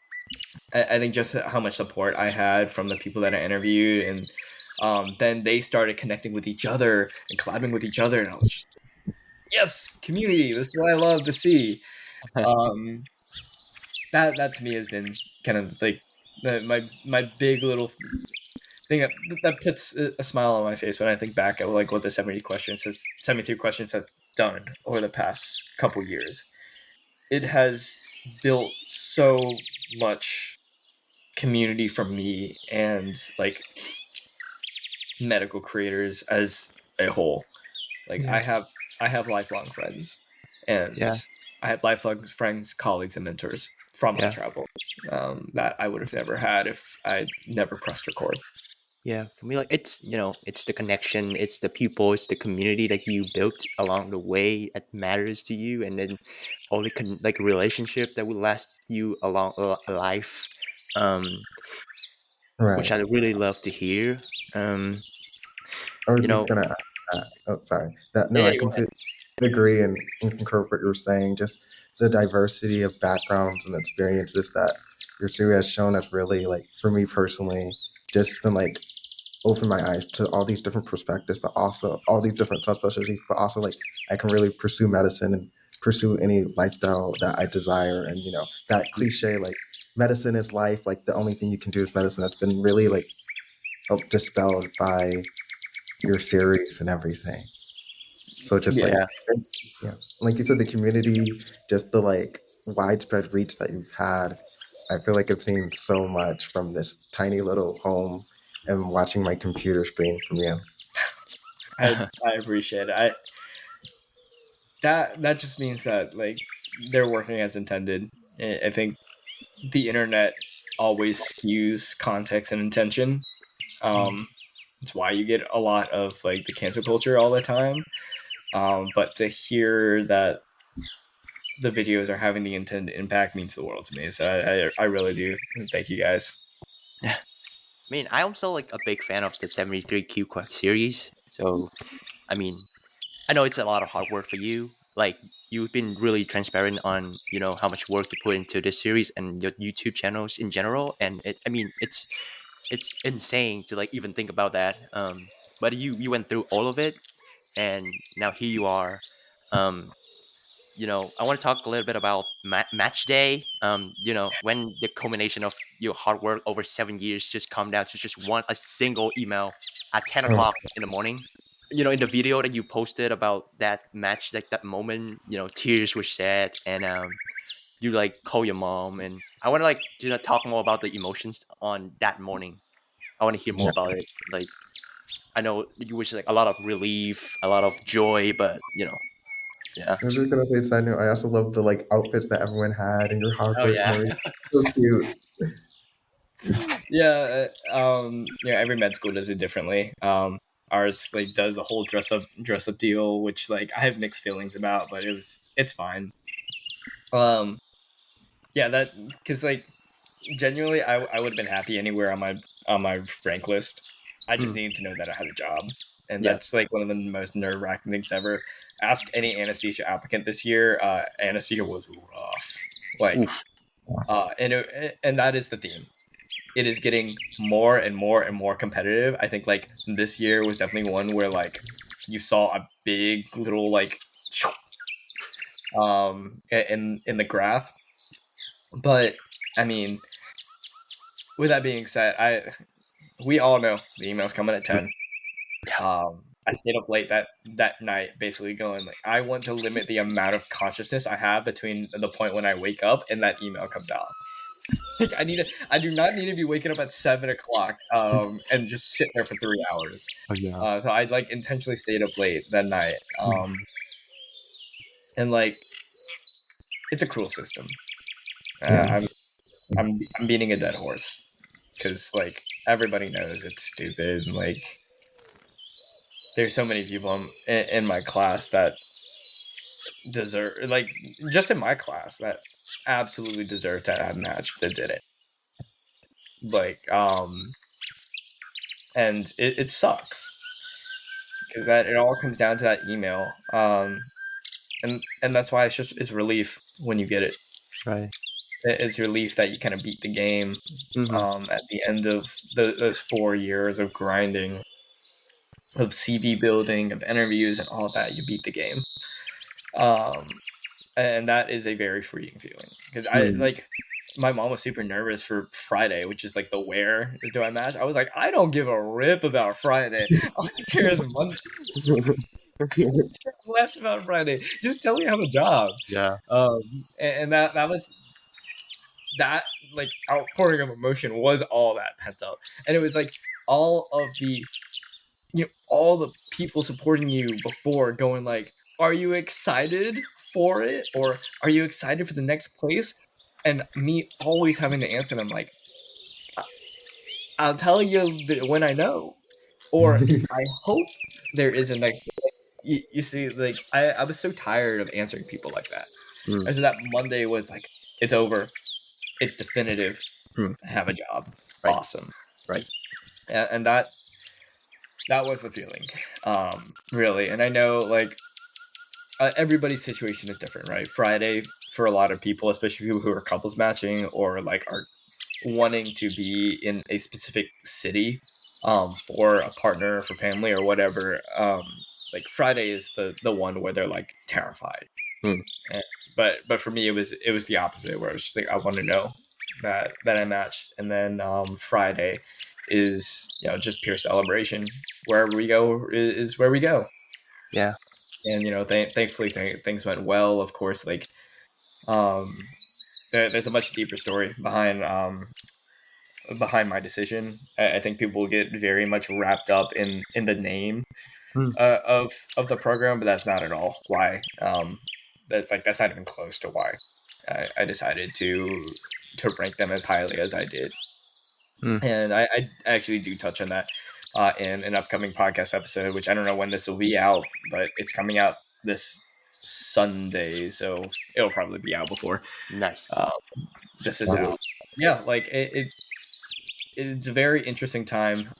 I think just how much support I had from the people that I interviewed, and then they started connecting with each other and collabing with each other, and I was just, yes, community. This is what I love to see. Um, that to me has been kind of like my big little thing that puts a smile on my face when I think back at, like, what the 73 questions have done over the past couple years. It has built so much community for me and, like, medical creators as a whole. Like, Yeah. I have lifelong friends, and Yeah. I have lifelong friends, colleagues, and mentors from my Yeah. travels, that I would have never had if I never pressed record. Yeah, for me, like, it's the connection, it's the people, it's the community that you built along the way that matters to you, and then all the like relationship that will last you along a life, um, which Right. I really love to hear. I was You just know, gonna ask that. Oh, sorry. That no, Yeah, I go ahead. completely agree and concur with what you were saying. Just the diversity of backgrounds and experiences that your series has shown us really, like, for me personally, just been like open my eyes to all these different perspectives, but also all these different subspecialties, but also, like, I can really pursue medicine and pursue any lifestyle that I desire. And that cliche, like, medicine is life, like the only thing you can do is medicine, that's been really, like, dispelled by your series and everything. So just like, Yeah. yeah, like you said, the community, just the like widespread reach that you've had. I feel like I've seen so much from this tiny little home and watching my computer screen from you. I appreciate it. That just means that like they're working as intended. I think the internet always skews context and intention. It's why you get a lot of like the cancel culture all the time. But to hear that the videos are having the intended impact means the world to me. So I really do thank you guys. I mean, I'm also like a big fan of the 73 Q Quack series. So, I mean, I know it's a lot of hard work for you. Like, you've been really transparent on, how much work you put into this series and your YouTube channels in general. And I mean, it's insane to like even think about that. But you went through all of it, and now here you are. Um, I want to talk a little bit about match day. When the culmination of your hard work over 7 years just come down to just a single email at 10 Oh, o'clock in the morning. In the video that you posted about that match, like that moment, tears were shed, and you like call your mom, and I want to like talk more about the emotions on that morning. I want to hear more yeah. about it. Like, I know you wish like a lot of relief, a lot of joy, but yeah. I was just gonna say, side note, I also love the like outfits that everyone had and your hard Oh work and yeah. everything. So cute. Yeah, every med school does it differently. Ours like does the whole dress up deal, which like I have mixed feelings about, but it's fine. Um, yeah, that because like genuinely, I would have been happy anywhere on my rank list. I just Mm, needed to know that I had a job, and yeah. that's like one of the most nerve wracking things ever. Ask any anesthesia applicant this year. Anesthesia was rough, like, Oof. and that is the theme. It is getting more and more and more competitive. I think like this year was definitely one where like you saw a big little like in the graph. But I mean, with that being said, we all know the email's coming at 10. I stayed up late that night, basically going like, I want to limit the amount of consciousness I have between the point when I wake up and that email comes out. Like I do not need to be waking up at 7 o'clock, and just sit there for 3 hours. Oh yeah. So I like intentionally stayed up late that night, and like it's a cruel system. Yeah. I'm beating a dead horse because like everybody knows it's stupid. Like there's so many people in my class that deserve, like just in my class, that absolutely deserve to have a match that did it. Like and it sucks because that it all comes down to that email. And that's why it's relief when you get it. Right. It's relief that you kind of beat the game. Mm-hmm. At the end of those 4 years of grinding, of CV building, of interviews, and all that, you beat the game. And that is a very freeing feeling because I like. My mom was super nervous for Friday, which is like the where do I match. I was like, I don't give a rip about Friday. All I care is Monday. Less about Friday. Just tell me I have a job. Yeah. And that was that like outpouring of emotion was all that pent up, and it was like all of the all the people supporting you before going like, are you excited for it or are you excited for the next place? And me always having to answer them like, I'll tell you when I know, or I hope there isn't like you see like I was so tired of answering people like that. Mm. And so that Monday was like, it's over, it's definitive, Mm. I have a job, Right. awesome, Right. and that was the feeling, really. And I know like everybody's situation is different, right? Friday for a lot of people, especially people who are couples matching or like are wanting to be in a specific city for a partner, for family or whatever, like Friday is the one where they're like terrified. Mm. But for me it was the opposite, where I was just like, I want to know that I matched. And then Friday is just pure celebration. Wherever we go is where we go. Yeah. and thankfully things went well. Of course, like there's a much deeper story behind my decision. I think people get very much wrapped up in the name Mm. of the program, but that's not at all why. That's not even close to why I decided to rank them as highly as I did. Mm. And I actually do touch on that in an upcoming podcast episode, which I don't know when this will be out, but it's coming out this Sunday, so it'll probably be out before Nice. this is out. Yeah, like it's a very interesting time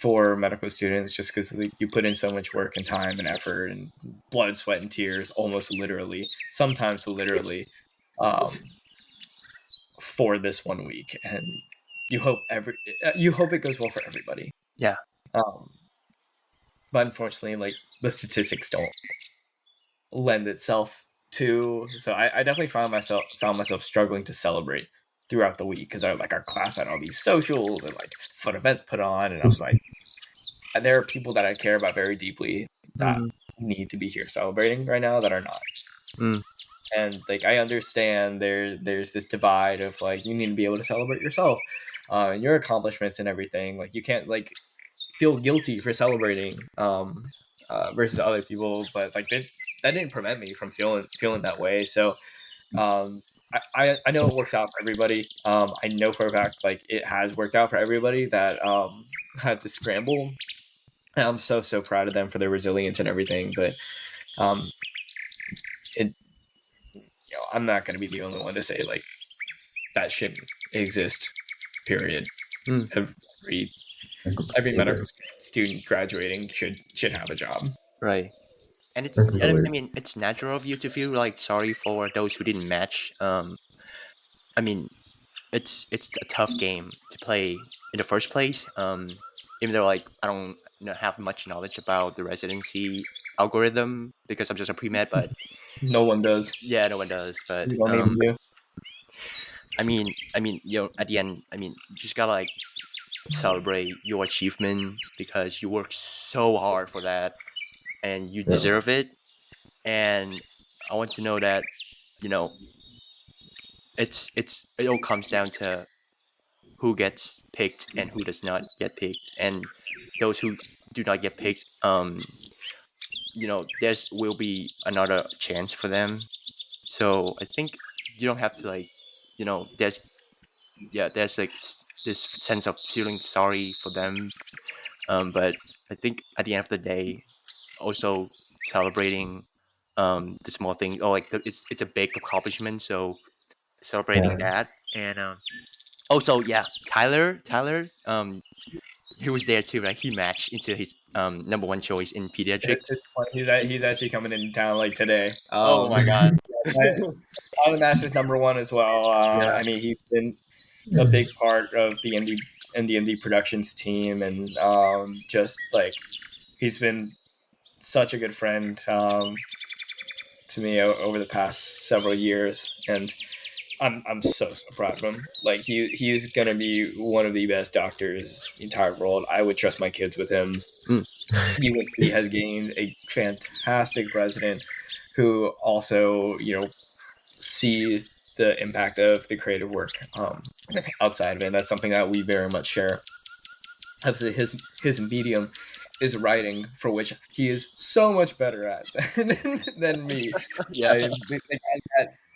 for medical students, just because like, you put in so much work and time and effort and blood, sweat, and tears, almost literally, sometimes literally, for this 1 week, and you hope it goes well for everybody. Yeah. But unfortunately, like the statistics don't lend itself to. So I definitely found myself struggling to celebrate throughout the week because our class had all these socials and like fun events put on, and I was like, there are people that I care about very deeply that need to be here celebrating right now that are not. Mm. And like I understand there's this divide of like you need to be able to celebrate yourself, your accomplishments and everything. Like you can't like feel guilty for celebrating versus other people, but like that didn't prevent me from feeling that way. So I know it works out for everybody. I know for a fact like it has worked out for everybody that had to scramble. And I'm so proud of them for their resilience and everything. But it I'm not going to be the only one to say like that shouldn't exist. Period. Every medical student graduating should have a job. Right. And I mean, it's natural of you to feel like sorry for those who didn't match. I mean, it's a tough game to play in the first place. Even though like I don't have much knowledge about the residency algorithm because I'm just a pre-med, but no one does. Yeah, no one does. But you don't even do. I mean, at the end, you just gotta like celebrate your achievements because you worked so hard for that, and you deserve it. And I want to know that, it all comes down to who gets picked and who does not get picked, and those who do not get picked, there's will be another chance for them. So I think you don't have to like, there's like this sense of feeling sorry for them, but I think at the end of the day, also celebrating the small thing, or like it's a big accomplishment, so celebrating that. And also Tyler he was there too, right? He matched into his number one choice in pediatrics. It's funny. He's actually coming in town like today. Oh my god. I'm Master's number one as well. I mean, he's been a big part of the indie productions team, and just like he's been such a good friend to me over the past several years, and I'm so proud of him. Like he's gonna be one of the best doctors in the entire world. I would trust my kids with him. He has gained a fantastic president who also sees the impact of the creative work outside of it. And that's something that we very much share. Obviously, his medium is writing, for which he is so much better at than me. Yeah.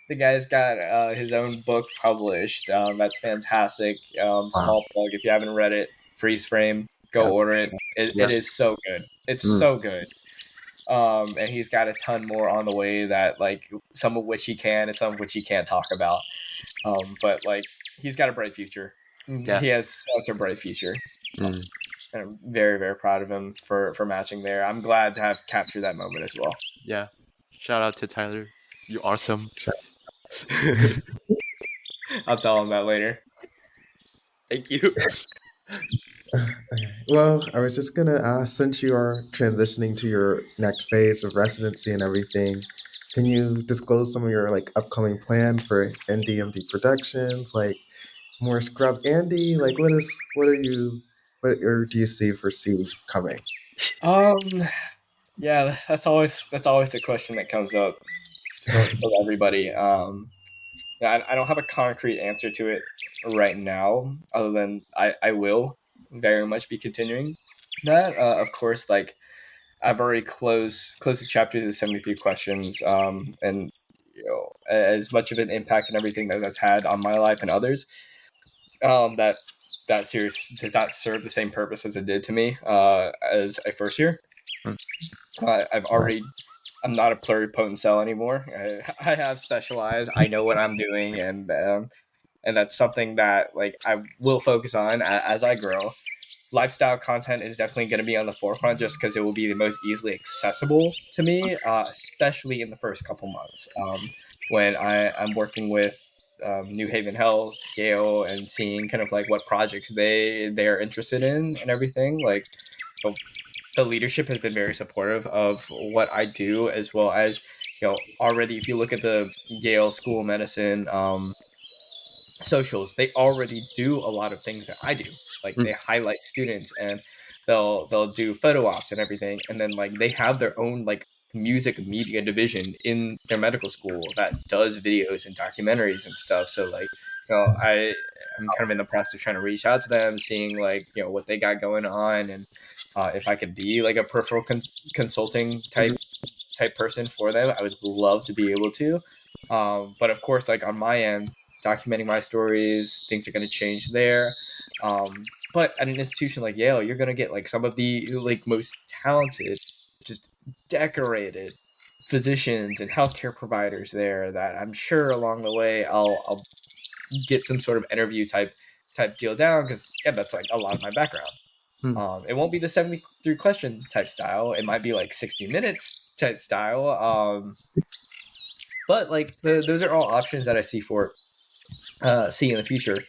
The guy's got his own book published. That's fantastic. Small plug if you haven't read it. Freeze Frame. Go order it. It is so good. It's so good. And he's got a ton more on the way that like some of which he can and some of which he can't talk about. But like he's got a bright future. Yeah. He has such a bright future. And I'm very, very proud of him for matching there. I'm glad to have captured that moment as well. Yeah. Shout out to Tyler. You're awesome. I'll tell him that later. Thank you. Well, I was just gonna ask, since you are transitioning to your next phase of residency and everything, can you disclose some of your like upcoming plans for NDMD Productions, like more Scrub Andy? Like, what do you see coming? Yeah, that's always the question that comes up for everybody. I don't have a concrete answer to it right now, other than I will very much be continuing that. Of course, like I've already closed the chapters of 73 questions, and as much of an impact and everything that's had on my life and others, that that series does not serve the same purpose as it did to me as a first year. Mm. I've already I'm not a pluripotent cell anymore. I have specialized. I know what I'm doing, and that's something that like I will focus on as I grow. Lifestyle content is definitely going to be on the forefront just because it will be the most easily accessible to me, especially in the first couple months when I'm working with New Haven Health, Yale, and seeing kind of like what projects they are interested in and everything. Like the leadership has been very supportive of what I do, as well as already if you look at the Yale School of Medicine socials, they already do a lot of things that I do. Like Mm. they highlight students and they'll do photo ops and everything, and then like they have their own like music media division in their medical school that does videos and documentaries and stuff. So like I'm kind of in the process of trying to reach out to them, seeing like what they got going on, and if I could be like a peripheral consulting type person for them, I would love to be able to. But of course, like on my end, documenting my stories, things are going to change there. But at an institution like Yale, you're going to get like some of the like most talented, just decorated physicians and healthcare providers there that I'm sure along the way I'll get some sort of interview type deal down, because yeah, that's like a lot of my background. Mm. It won't be the 73 question type style. It might be like 60 minutes type style. But like those are all options that I see in the future.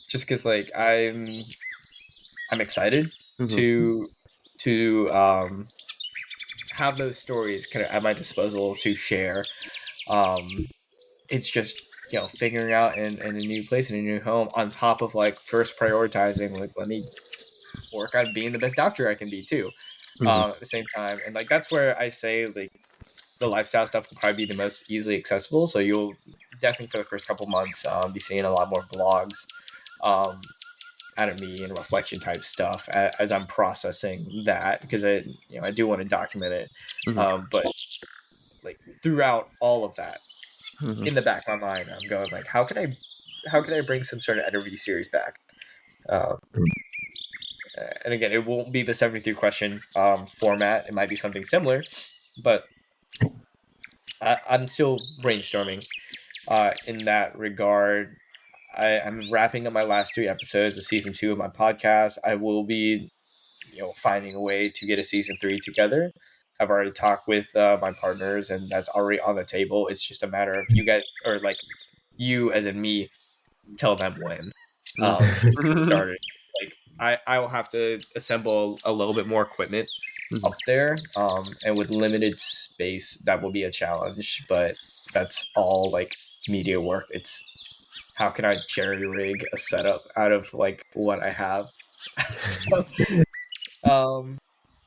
Just because like I'm excited Mhm. to have those stories kind of at my disposal to share. It's just figuring out in a new place, in a new home, on top of like first prioritizing like let me work on being the best doctor I can be too. Mhm. At the same time, and like that's where I say like the lifestyle stuff will probably be the most easily accessible. So you'll definitely for the first couple months be seeing a lot more vlogs um, out of me and reflection type stuff as I'm processing that, because I do want to document it. Mhm. But like throughout all of that, Mhm. in the back of my mind, I'm going like, how can I bring some sort of interview series back? Um, and again, it won't be the 73 question format. It might be something similar, but I'm still brainstorming in that regard. I'm wrapping up my last 3 episodes of season 2 of my podcast. I will be, finding a way to get a season 3 together. I've already talked with my partners, and that's already on the table. It's just a matter of you guys, or like you as in me, tell them when to get Mhm. started. Like I will have to assemble a little bit more equipment Mhm. up there, and with limited space, that will be a challenge. But that's all like media work. It's how can I cherry rig a setup out of like what I have. So, um,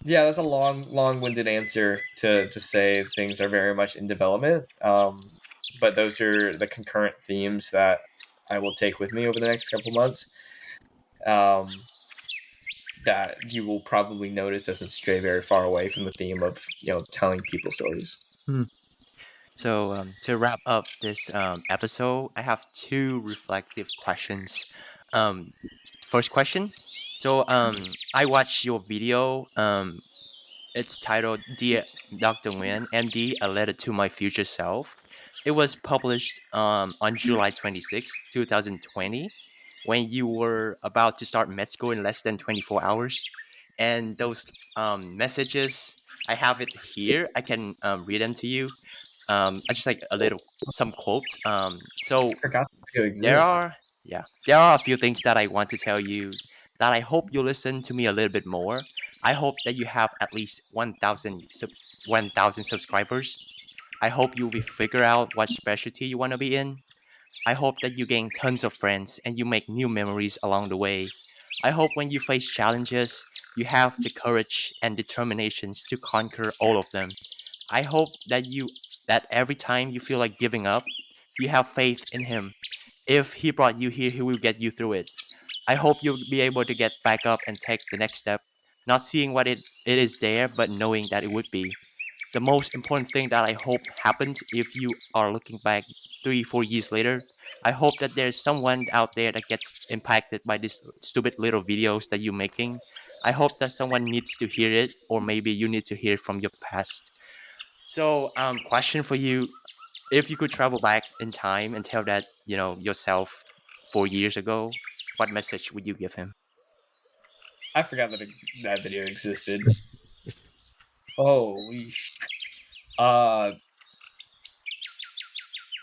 yeah, that's a long-winded answer to say things are very much in development. But those are the concurrent themes that I will take with me over the next couple months. Um, that you will probably notice doesn't stray very far away from the theme of telling people stories. Mhm. So to wrap up this episode, I have two reflective questions. Um, First question. So I watched your video. It's titled "Dear Dr. Nguyen, MD, a letter to my future self." It was published on July 26, 2020, when you were about to start med school in less than 24 hours. And those messages, I have it here. I can read them to you. I just like a little some quotes. So Forgot to there exist. are there are a few things that I want to tell you that I hope you listen to me a little bit more. I hope that you have at least 1,000 subscribers. I hope you will figure out what specialty you want to be in. I hope that you gain tons of friends and you make new memories along the way. I hope when you face challenges you have the courage and determinations to conquer all of them. I hope that every time you feel like giving up, you have faith in him. If he brought you here, he will get you through it. I hope you'll be able to get back up and take the next step, not seeing what it is there, but knowing that it would be. The most important thing that I hope happens if you are looking back 3, 4 years later, I hope that there's someone out there that gets impacted by these stupid little videos that you're making. I hope that someone needs to hear it, or maybe you need to hear it from your past. So, question for you: if you could travel back in time and tell that yourself 4 years ago, what message would you give him? I forgot that video existed. Holy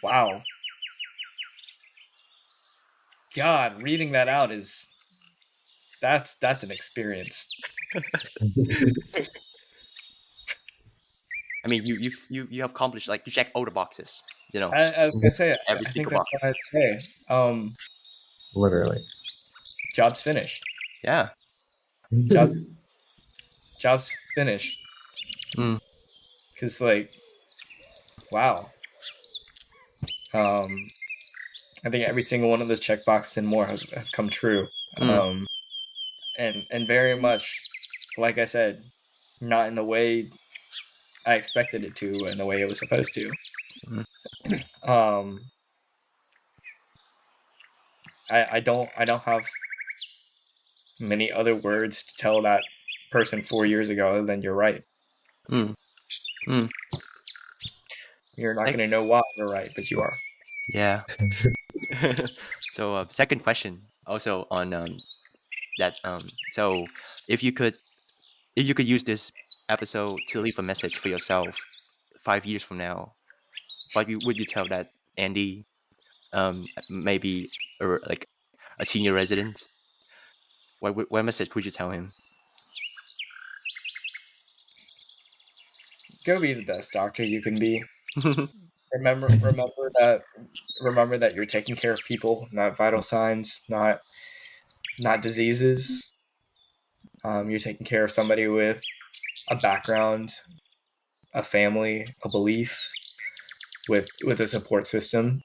wow. God, reading that out that's an experience. I mean, you have accomplished, like, you check all the boxes. I was gonna say, Every I think single that's box. what I'd say. Literally. Job's finished. Yeah. Job's finished. Mm. Because, like, wow. I think every single one of those checkboxes and more have come true. And very much, like I said, not in the way I expected it to, in the way it was supposed to. I don't have many other words to tell that person 4 years ago other than you're right. You're not going to know why you're right, but you are. Yeah. So, second question, also on that. So, if you could use this episode to leave a message for yourself 5 years from now, what would you tell that Andy? Maybe like a senior resident. What message would you tell him? Go be the best doctor you can be. Remember that you're taking care of people, not vital signs, not diseases. You're taking care of somebody with a background, a family, a belief, with a support system.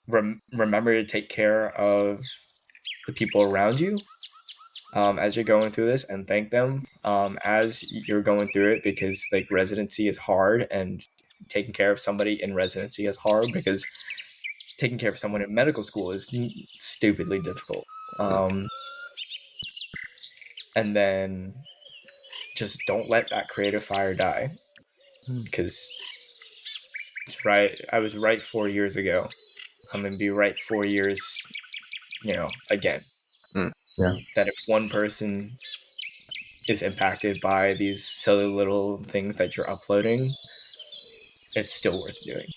Remember to take care of the people around you as you're going through this, and thank them as you're going through it, because, like, residency is hard, and taking care of somebody in residency is hard, because taking care of someone in medical school is stupidly difficult. And then just don't let that creative fire die, because it's right. I was right 4 years ago. I'm going to be right 4 years, again. Yeah. That if one person is impacted by these silly little things that you're uploading, it's still worth doing.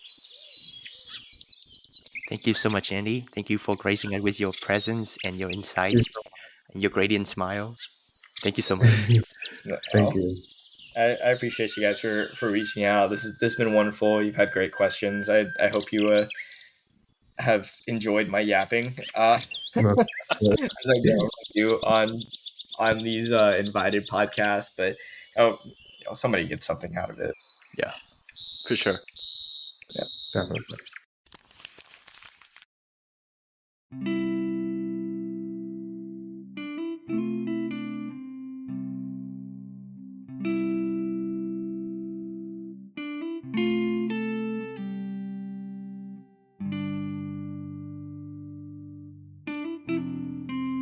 Thank you so much, Andy. Thank you for gracing us with your presence and your insight and your radiant smile. Thank you so much. Thank you. I appreciate you guys for reaching out. This has been wonderful. You've had great questions. I hope you have enjoyed my yapping as I go with you on these invited podcasts. But somebody gets something out of it. Yeah, for sure. Yeah, definitely.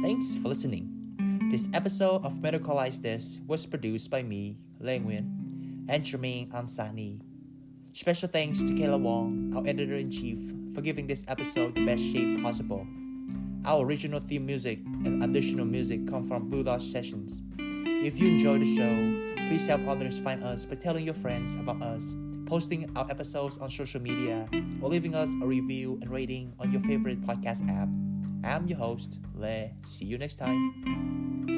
Thanks for listening. This episode of Medicalize This was produced by me, Lê Nguyen, and Tremayne Ansani. Special thanks to Kayla Wong, our editor-in-chief, for giving this episode the best shape possible. Our original theme music and additional music come from Blue Dot Sessions. If you enjoy the show, please help others find us by telling your friends about us, posting our episodes on social media, or leaving us a review and rating on your favorite podcast app. I'm your host, Lê. See you next time.